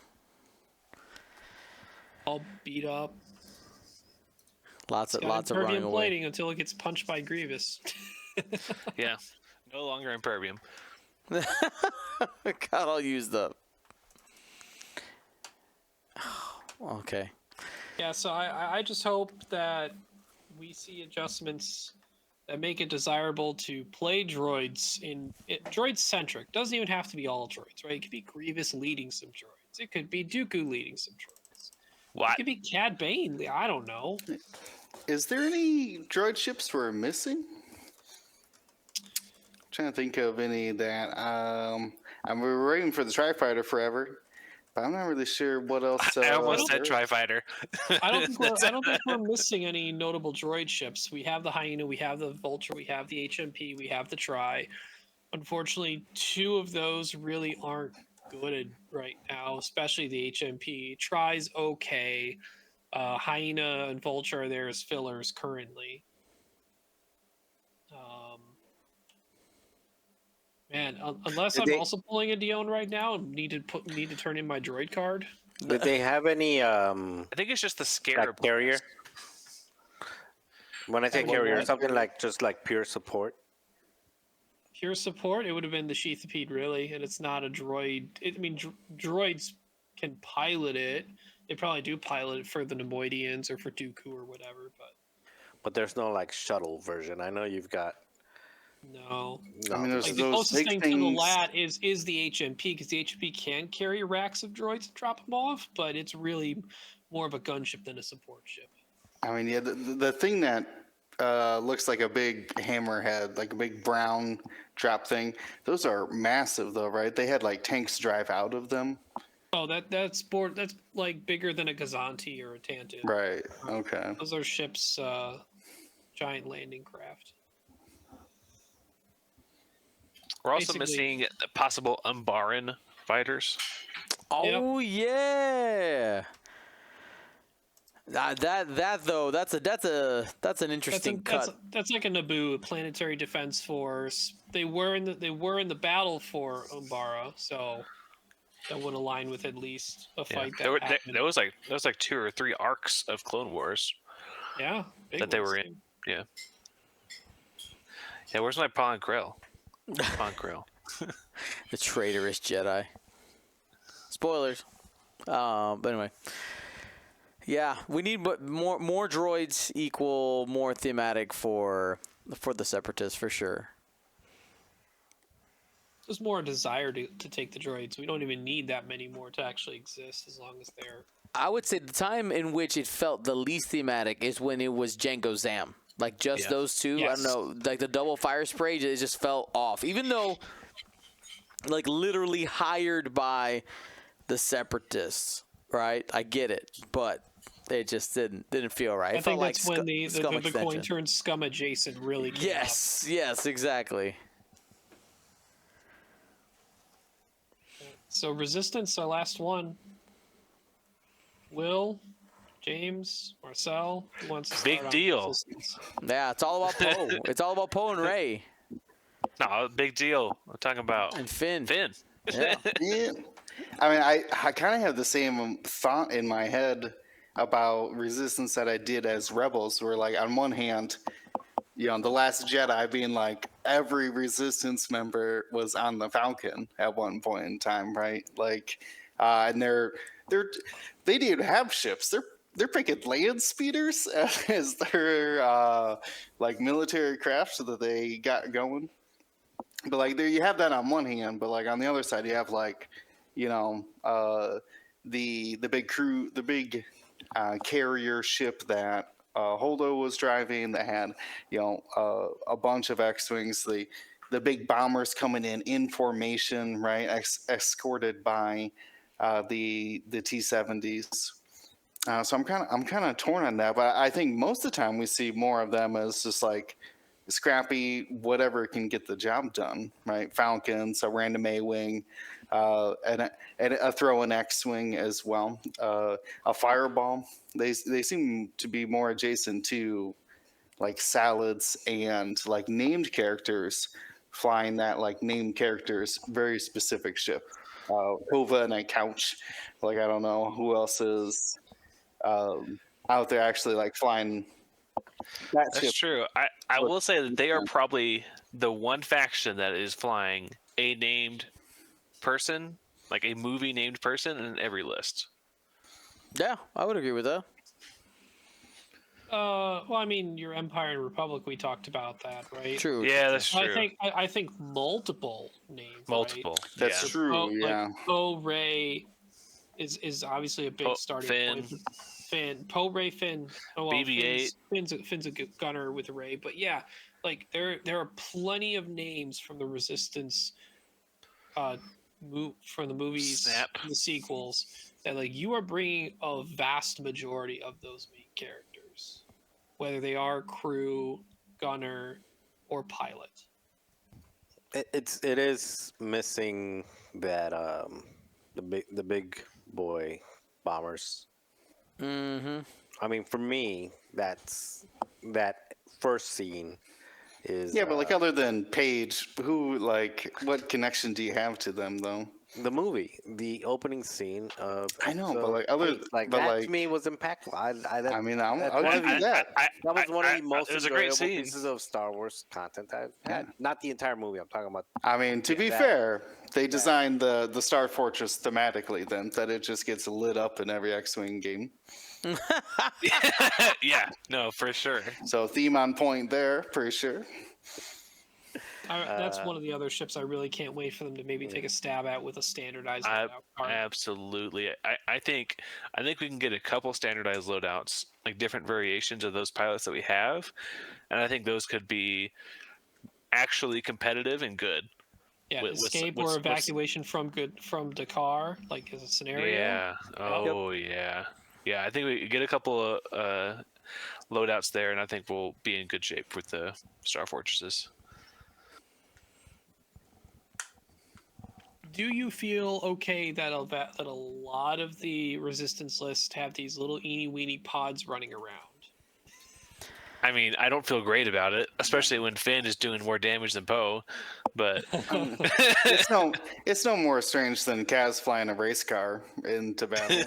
All beat up. Lots It's of got running Impervium away. plating until it gets punched by Grievous. Yeah. No longer Impervium. God, I'll use the. Okay. Yeah, so I just hope that we see adjustments that make it desirable to play droids droid centric. Doesn't even have to be all droids, right? It could be Grievous leading some droids. It could be Dooku leading some droids. It What? could be Cad Bane. I don't know. Is there any droid ships we're missing? Trying to think of any that. We were waiting for the Tri-Fighter forever, but I'm not really sure what else. I almost said there- Tri-Fighter. I don't think we're missing any notable droid ships. We have the Hyena, we have the Vulture, we have the HMP, we have the Tri. Unfortunately, two of those really aren't good right now, especially the HMP. Tri's okay. Hyena and Vulture are there as fillers currently. Man, unless Did I'm they- also pulling a Dion right now and need to turn in my droid card. Did they have any I think it's just the Scarab like carrier? When I say Like carrier, what? something like just like pure support. Pure support, it would have been the Sheathipede, really, and it's not a droid. Droids can pilot it. They probably do pilot it for the Nemoidians or for Dooku or whatever, But there's no like shuttle version. I know you've got. no. I mean, there's Like the those closest big thing to the things. LAT is the HMP, because the HMP can carry racks of droids and drop them off, but it's really more of a gunship than a support ship. I mean, yeah, the thing that looks like a big hammerhead, like a big brown drop thing. Those are massive, though, right? They had like tanks drive out of them. Oh, that's like bigger than a Gazanti or a Tantive. Right. Okay. Those are ships, giant landing craft. We're also Basically- missing the possible Umbaran fighters. Oh yeah. That though, that's an interesting cut. That's like a Naboo, a planetary defense force. They were in the battle for Umbara, so that would align with at least a Yeah. fight There was like 2 or 3 arcs of Clone Wars yeah, big that they ones, were too. in. Yeah. Yeah, where's my Pon Grill? Pon Grill. The traitorous Jedi. Spoilers. But anyway. Yeah, we need more droids equal more thematic for the Separatists for sure. There's more desire to take the droids. We don't even need that many more to actually exist, as long as they're. I would say the time in which it felt the least thematic is when it was Jango Zam. Like just those two. Yes. I don't know. Like the double fire spray, it just felt off. Even though, like literally hired by the Separatists, right? I get it, but it just didn't feel right. I It think felt like that's when the Scum coin extension. turned scum adjacent really came up. Yes, exactly. So Resistance, our last one. Will, James, Marcel, who wants to Big start on deal. Resistance? Yeah, it's all about Poe. It's all about Poe and Ray No, big deal. I'm talking about and Finn. Finn. Yeah. Yeah. I mean, I kind of have the same thought in my head about Resistance that I did as Rebels, where, like, on one hand, you know, The Last Jedi being like every Resistance member was on the Falcon at one point in time, right? Like, and they didn't have ships. They're freaking land speeders as their like military craft that they got going. But like there, you have that on one hand, but like on the other side, you have like, you know, the big crew, the big carrier ship that Holdo was driving that had, you know, a bunch of X-wings, the big bombers coming in formation, right, escorted by the T-70s. So I'm kind of torn on that, but I think most of the time we see more of them as just like scrappy, whatever can get the job done, right? Falcons, a random A-wing, and a throw an X-wing as well, a fireball. They seem to be more adjacent to like salads and like named characters flying that like named characters very specific ship. Hova and a couch. Like I don't know who else is out there actually like flying that That's ship. true. I But- will say that they are probably the one faction that is flying a named person, like a movie named person, in every list. Yeah, I would agree with that. Well, I mean, your Empire and Republic, we talked about that, right? True. Yeah, that's true. I think multiple names. Multiple. That's yeah. true. Yeah. Like Poe, Ray is obviously a big starting Finn. point. Finn, Poe, Ray, Finn. Oh, well, BB-8. Finn's a good gunner with a Ray, but yeah, like there are plenty of names from the Resistance, from the movies, Snap. the sequels, that like you are bringing a vast majority of those main characters, whether they are crew, gunner, or pilot. It is missing that the big boy bombers. Mm-hmm. I mean, for me, that's that first scene is Yeah, but like other than Paige, who like what connection do you have to them though? the movie, the opening scene of. I know, but episode like other 8, like but that like to me was impactful. I mean, I'll that's give one you of that. that was one of the most it was a great enjoyable scene. pieces of Star Wars content I've had. Not the entire movie. I'm talking about. I mean, to be that- fair, they designed the Star Fortress thematically then that it just gets lit up in every X-wing game. Yeah, no, for sure. So theme on point there, for sure. That's one of the other ships I really can't wait for them to maybe take a stab at with a standardized loadout card. Absolutely. I think we can get a couple standardized loadouts, like different variations of those pilots that we have, and I think those could be actually competitive and good. Yeah, with- escape with- or with- evacuation from Dakar, like as a scenario. Yeah. Oh yeah. Yeah. I think we get a couple of loadouts there, and I think we'll be in good shape with the Star Fortresses. Do you feel okay that a lot of the Resistance lists have these little eeny weeny pods running around? I mean, I don't feel great about it, especially when Finn is doing more damage than Poe. But It's no more strange than Kaz flying a race car into battle.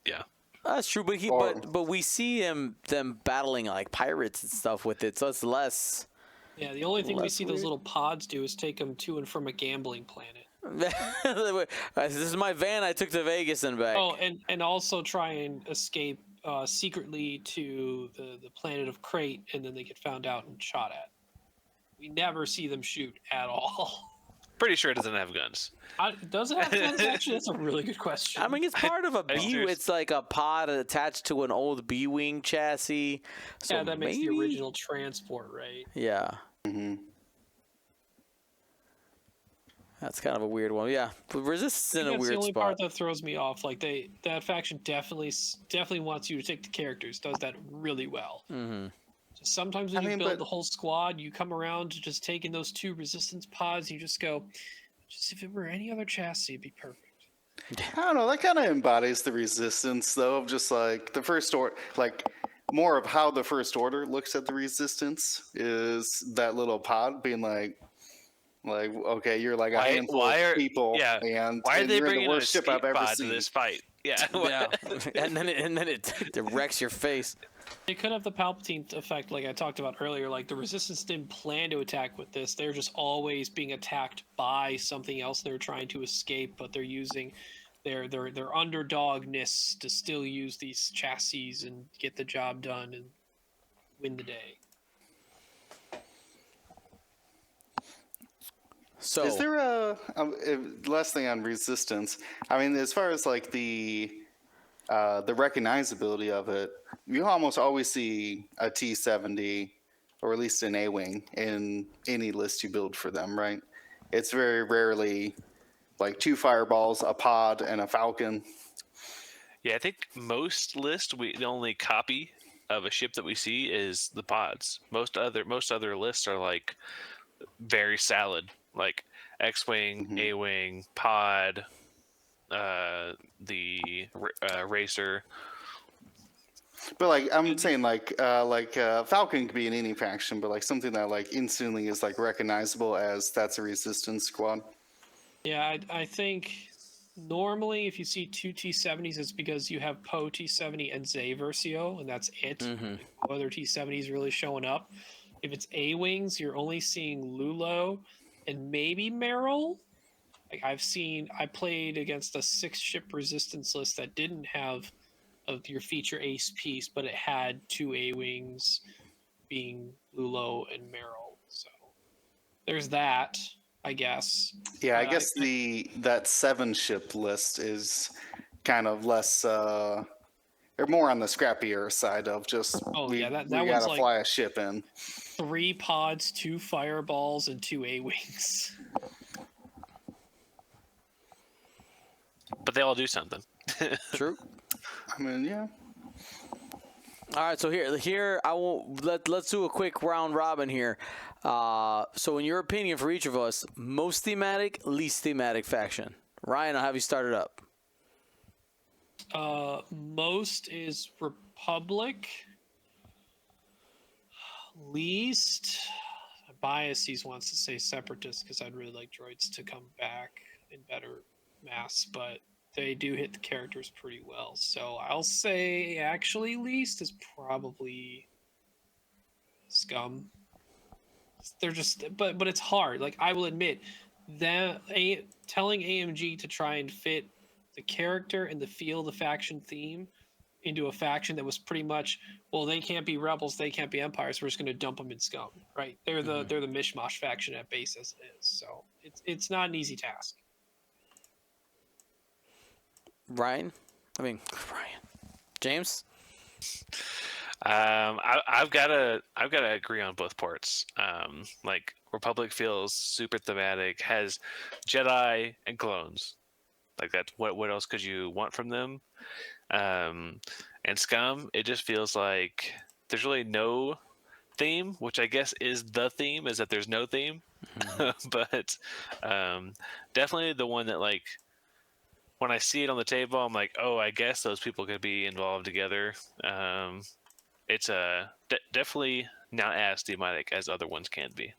yeah, That's true, but Or- but we see them battling like pirates and stuff with it, so it's less. Yeah, the only thing we That's see those weird. little pods do is take them to and from a gambling planet. This is my van I took to Vegas and back. Oh, and also try and escape secretly to the planet of Crate, and then they get found out and shot at. We never see them shoot at all. pretty sure it doesn't have guns. Does it have guns? Actually, that's a really good question. I mean, it's part of a I B. serious- It's like a pod attached to an old B-wing chassis. So yeah, that makes maybe, the original transport, right? Yeah, hmm that's kind of a weird one. Yeah, but Resistance is in a That's weird the only spot. part that throws me off. Like that faction definitely wants you to take the characters. Does that really well. Mm-hmm. Sometimes when I you mean, build but- the whole squad, you come around to just taking those 2 Resistance pods. You just go, just if it were any other chassis, it'd be perfect. I don't know. That kind of embodies the Resistance, though, of just like the First Order, like more of how the First Order looks at the Resistance is that little pod being like okay, you're like a handful of people, and why are and they you're in bringing the an worst ship escape I've ever pod to seen. this fight? Yeah, Yeah, and then it wrecks your face. It could have the Palpatine effect, like I talked about earlier. Like the Resistance didn't plan to attack with this; they're just always being attacked by something else. They're trying to escape, but they're using their underdogness to still use these chassis and get the job done and win the day. So Is there a last thing on Resistance? I mean, as far as like the recognizability of it, you almost always see a T-70 or at least an A-wing in any list you build for them, right? It's very rarely like 2 fireballs, a pod, and a falcon. yeah. I think most lists we only copy of a ship that we see is the pods. Most other lists are like very salad, like X-wing, A-wing, pod, the racer. But like I'm saying, like Falcon could be in any faction, but like something that like instantly is like recognizable as that's a resistance squad. Yeah, I think normally if you see two T70s, it's because you have Poe T70 and Zay Versio, and that's it. Mm-hmm. Like, no other T70s really showing up. If it's A-Wings, you're only seeing Lulo and maybe Merrill. Like I played against a 6-ship resistance list that didn't have your feature ace piece, but it had 2 A-Wings being Lulo and Merrill. So there's that, I guess. Yeah, I But guess that 7-ship list is kind of less or more on the scrappier side of just we that gotta one's like fly a ship in. 3 pods, 2 fireballs, and 2 A-Wings. But they all do something. True. I mean, yeah. All right, so here I won't let's do a quick round robin here. So in your opinion, for each of us, most thematic, least thematic faction. Ryan, I'll have you start it up. Most is Republic. Least, Biases wants to say Separatist because I'd really like droids to come back in better mass, but they do hit the characters pretty well. So I'll say actually least is probably Scum. They're just, but it's hard. Like I will admit that telling AMG to try and fit the character and the feel of the faction theme into a faction that was pretty much, well, they can't be rebels, they can't be empires, we're just going to dump them in Scum, right? They're the mishmash faction at base as it is. So it's not an easy task. Ryan, James. I've got to agree on both parts. Like Republic feels super thematic, has Jedi and clones. Like that. What else could you want from them? And Scum, it just feels like there's really no theme, which I guess is the theme, is that there's no theme. But definitely the one that, like, when I see it on the table, I'm like, oh, I guess those people could be involved together. It's definitely not as thematic as other ones can be.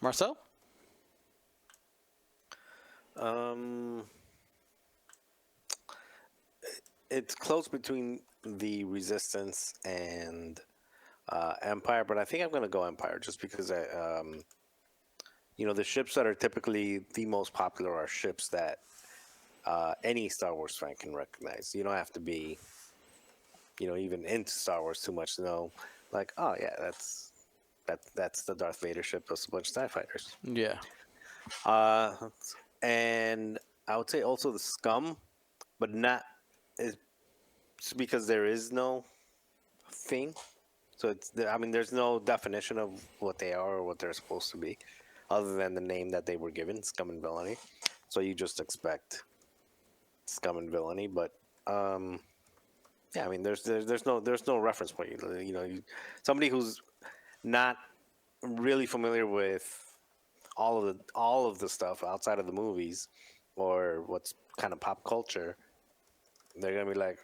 Marcel? It's close between the Resistance and Empire, but I think I'm going to go Empire just because the ships that are typically the most popular are ships that any Star Wars fan can recognize. You don't have to be, even into Star Wars too much to know, like, oh yeah, that's the Darth Vader ship. That's a bunch of TIE fighters. Yeah. And I would say also the Scum, but not it's because there is no thing. So there's no definition of what they are or what they're supposed to be, other than the name that they were given, Scum and Villainy. So you just expect Scum and Villainy, but there's no reference point. Somebody who's not really familiar with all of the stuff outside of the movies or what's kind of pop culture, they're gonna be like,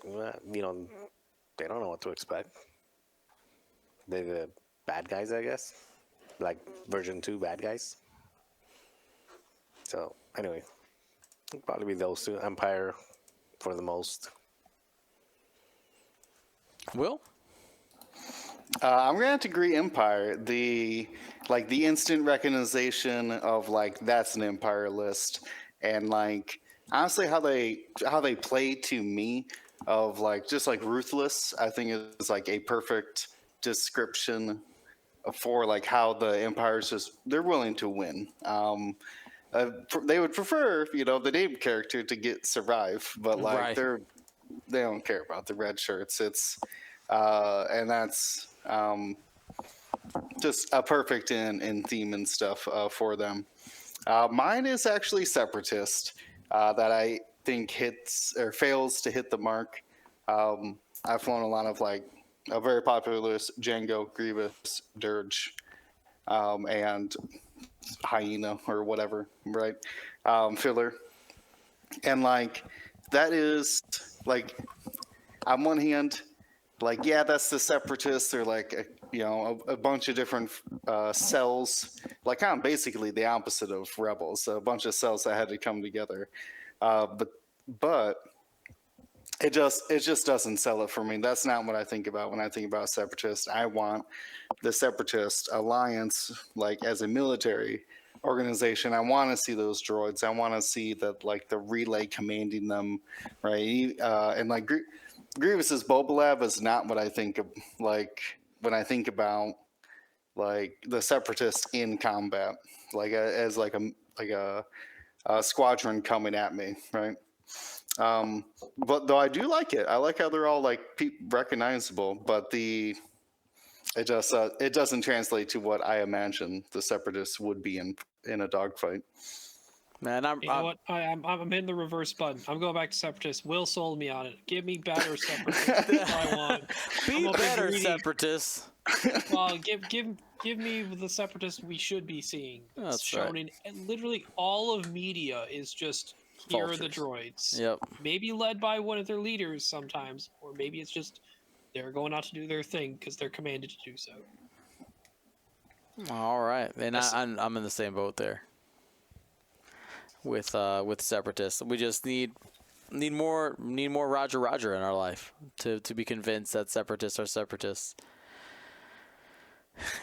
well, they don't know what to expect. They're the bad guys, I guess, like version 2 bad guys. So anyway, it'll probably be those two. Empire for the most. Will? I'm gonna have to agree. Empire, the instant recognition of like that's an Empire list, and like honestly how they play to me of like just like ruthless. I think is like a perfect description for like how the Empire's they're willing to win. They would prefer the named character to survive, but like Right. they don't care about the red shirts. It's and that's just a perfect in theme and stuff for them. Mine is actually Separatist that I think hits or fails to hit the mark I've flown a lot of like a very popular list: Django, Grievous, Dirge, and Hyena or whatever, right? Filler, and like that is like on one hand, like yeah, that's the Separatists or like a bunch of different cells, like kind of basically the opposite of rebels, a bunch of cells that had to come together, but it just doesn't sell it for me. That's not what I think about when I think about separatists. I want the separatist alliance, like as a military organization. I want to see those droids. I want to see that like the relay commanding them, right? And like Grievous's Bobalab is not what I think of like when I think about like the separatists in combat, like as a squadron coming at me, right? But though I do like it, I like how they're all like recognizable. But it doesn't translate to what I imagine the separatists would be in a dogfight. Man, You know what? I'm hitting the reverse button. I'm going back to Separatists. Will sold me on it. Give me better Separatists. That's what I want. be I'm a better, greedy. Separatists. Well, give me the Separatists we should be seeing. That's shown right. in literally all of media is just here are the droids. Yep. Maybe led by one of their leaders sometimes, or maybe it's just they're going out to do their thing because they're commanded to do so. All right, and I'm in the same boat there. With separatists, we just need more Roger in our life to be convinced that separatists are separatists.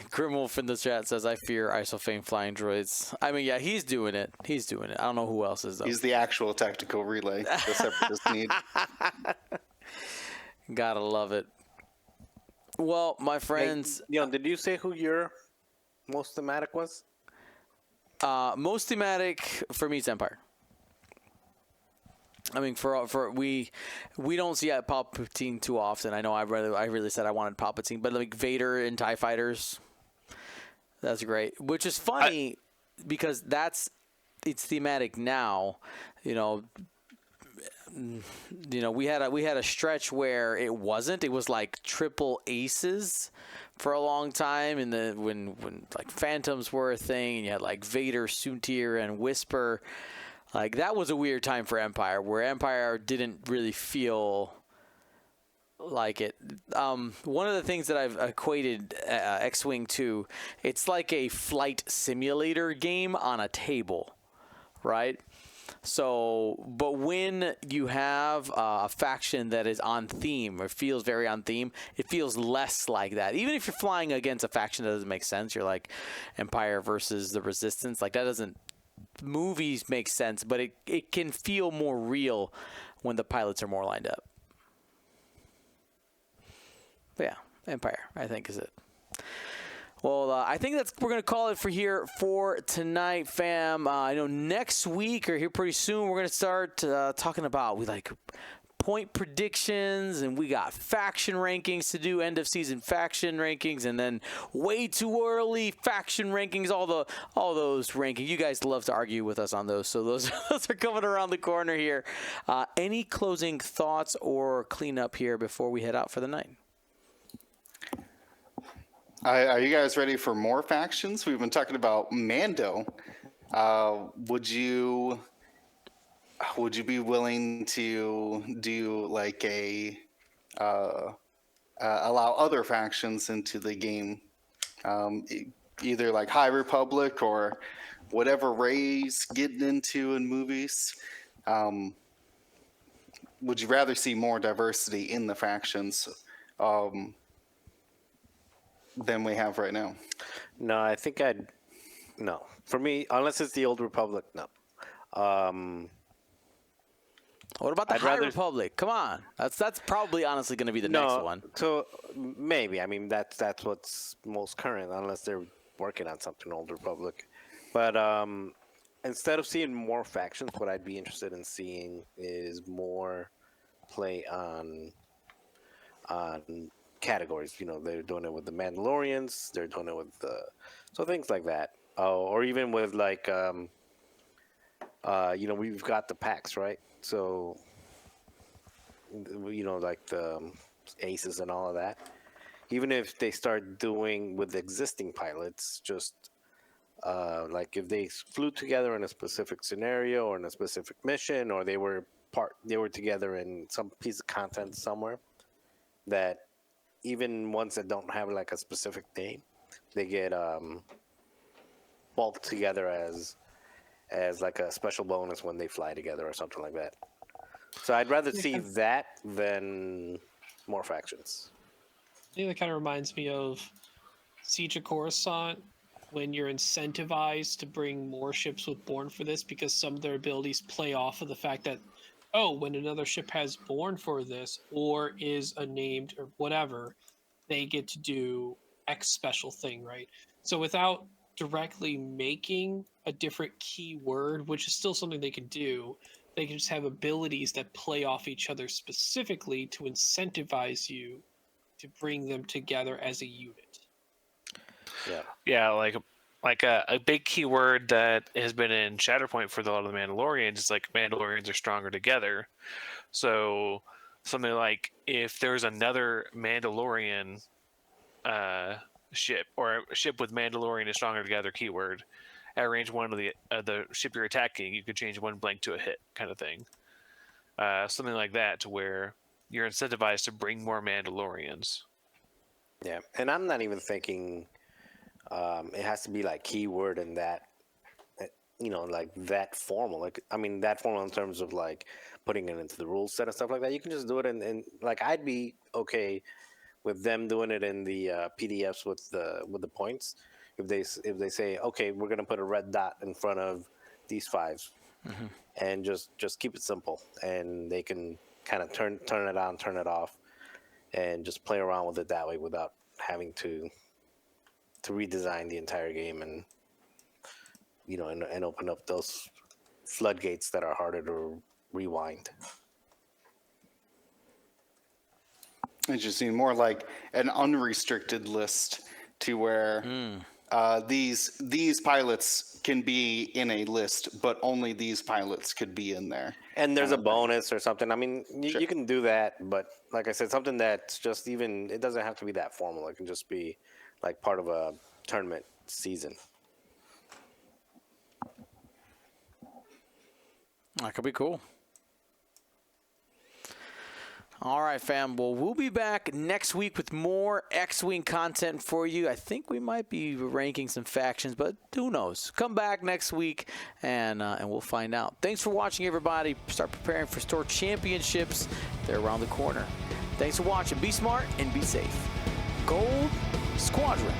Grimwolf in the chat says, "I fear isofame flying droids." I mean, yeah, he's doing it. I don't know who else is though. He's the actual tactical relay the separatists need. Gotta love it. Well, my friends, did you say who your most thematic was? most thematic for me is Empire. I mean, we don't see Palpatine too often. I know I really said I wanted Palpatine, but like Vader and TIE Fighters, that's great. Which is funny because it's thematic now. You know, we had a stretch where it wasn't. It was like triple aces for a long time, and when like Phantoms were a thing, and you had like Vader, Soontir, and Whisper. Like, that was a weird time for Empire, where Empire didn't really feel like it. One of the things that I've equated X-Wing to, it's like a flight simulator game on a table, right? So, but when you have a faction that is on theme or feels very on theme, it feels less like that. Even if you're flying against a faction that doesn't make sense, you're like Empire versus the Resistance, like that doesn't. Movies make sense, but it can feel more real when the pilots are more lined up. But yeah, Empire, I think, is it. Well, I think we're going to call it for tonight, fam. I know next week or here pretty soon we're going to start talking about point predictions, and we got faction rankings to do, end of season faction rankings, and then way too early faction rankings, all those rankings. You guys love to argue with us on those, so those are coming around the corner here. Any closing thoughts or cleanup here before we head out for the night? Are you guys ready for more factions? We've been talking about Mando. Would you be willing to do like allow other factions into the game, either like High Republic or whatever Rey's getting into in movies? Would you rather see more diversity in the factions than we have right now? No, I think no. For me, unless it's the Old Republic, no. What about the High Republic? Come on, that's probably honestly going to be the next one. So maybe, I mean, that's what's most current, unless they're working on something Old Republic. But instead of seeing more factions, what I'd be interested in seeing is more play on categories. You know, they're doing it with the Mandalorians. They're doing it with so things like that. Or even with like we've got the packs, right? So like the aces and all of that. Even if they start doing with existing pilots, just like if they flew together in a specific scenario or in a specific mission, or they were together in some piece of content somewhere, that even ones that don't have like a specific name, they get bulked together as like a special bonus when they fly together or something like that. So I'd rather see that than more factions. I think that kind of reminds me of Siege of Coruscant, when you're incentivized to bring more ships with Born for this, because some of their abilities play off of the fact that, oh, when another ship has Born for this or is a named or whatever, they get to do X special thing, right? So without directly making a different keyword, which is still something they can do, they can just have abilities that play off each other specifically to incentivize you to bring them together as a unit. Yeah, like a big keyword that has been in Shatterpoint for a lot of the Mandalorians is like Mandalorians are stronger together. So something like if there's another Mandalorian ship, or a ship with Mandalorian is stronger together keyword, at range 1 of the ship you're attacking, you could change 1 blank to a hit kind of thing. Something like that, to where you're incentivized to bring more Mandalorians. Yeah, and I'm not even thinking it has to be like keyword and that, like that formal. Like, I mean, that formal in terms of like putting it into the rule set and stuff like that. You can just do it in like, I'd be okay with them doing it in the PDFs with the points. If they say, okay, we're gonna put a red dot in front of these 5s, and just keep it simple, and they can kind of turn it on, turn it off, and just play around with it that way without having to redesign the entire game and and open up those floodgates that are harder to rewind. Interesting. More like an unrestricted list, to where these pilots can be in a list, but only these pilots could be in there. And there's a bonus or something. I mean, you can do that, but like I said, something that's just even, it doesn't have to be that formal. It can just be like part of a tournament season. That could be cool. All right, fam. Well, we'll be back next week with more X-Wing content for you. I think we might be ranking some factions, but who knows? Come back next week, and we'll find out. Thanks for watching, everybody. Start preparing for Store Championships. They're around the corner. Thanks for watching. Be smart and be safe. Gold Squadron.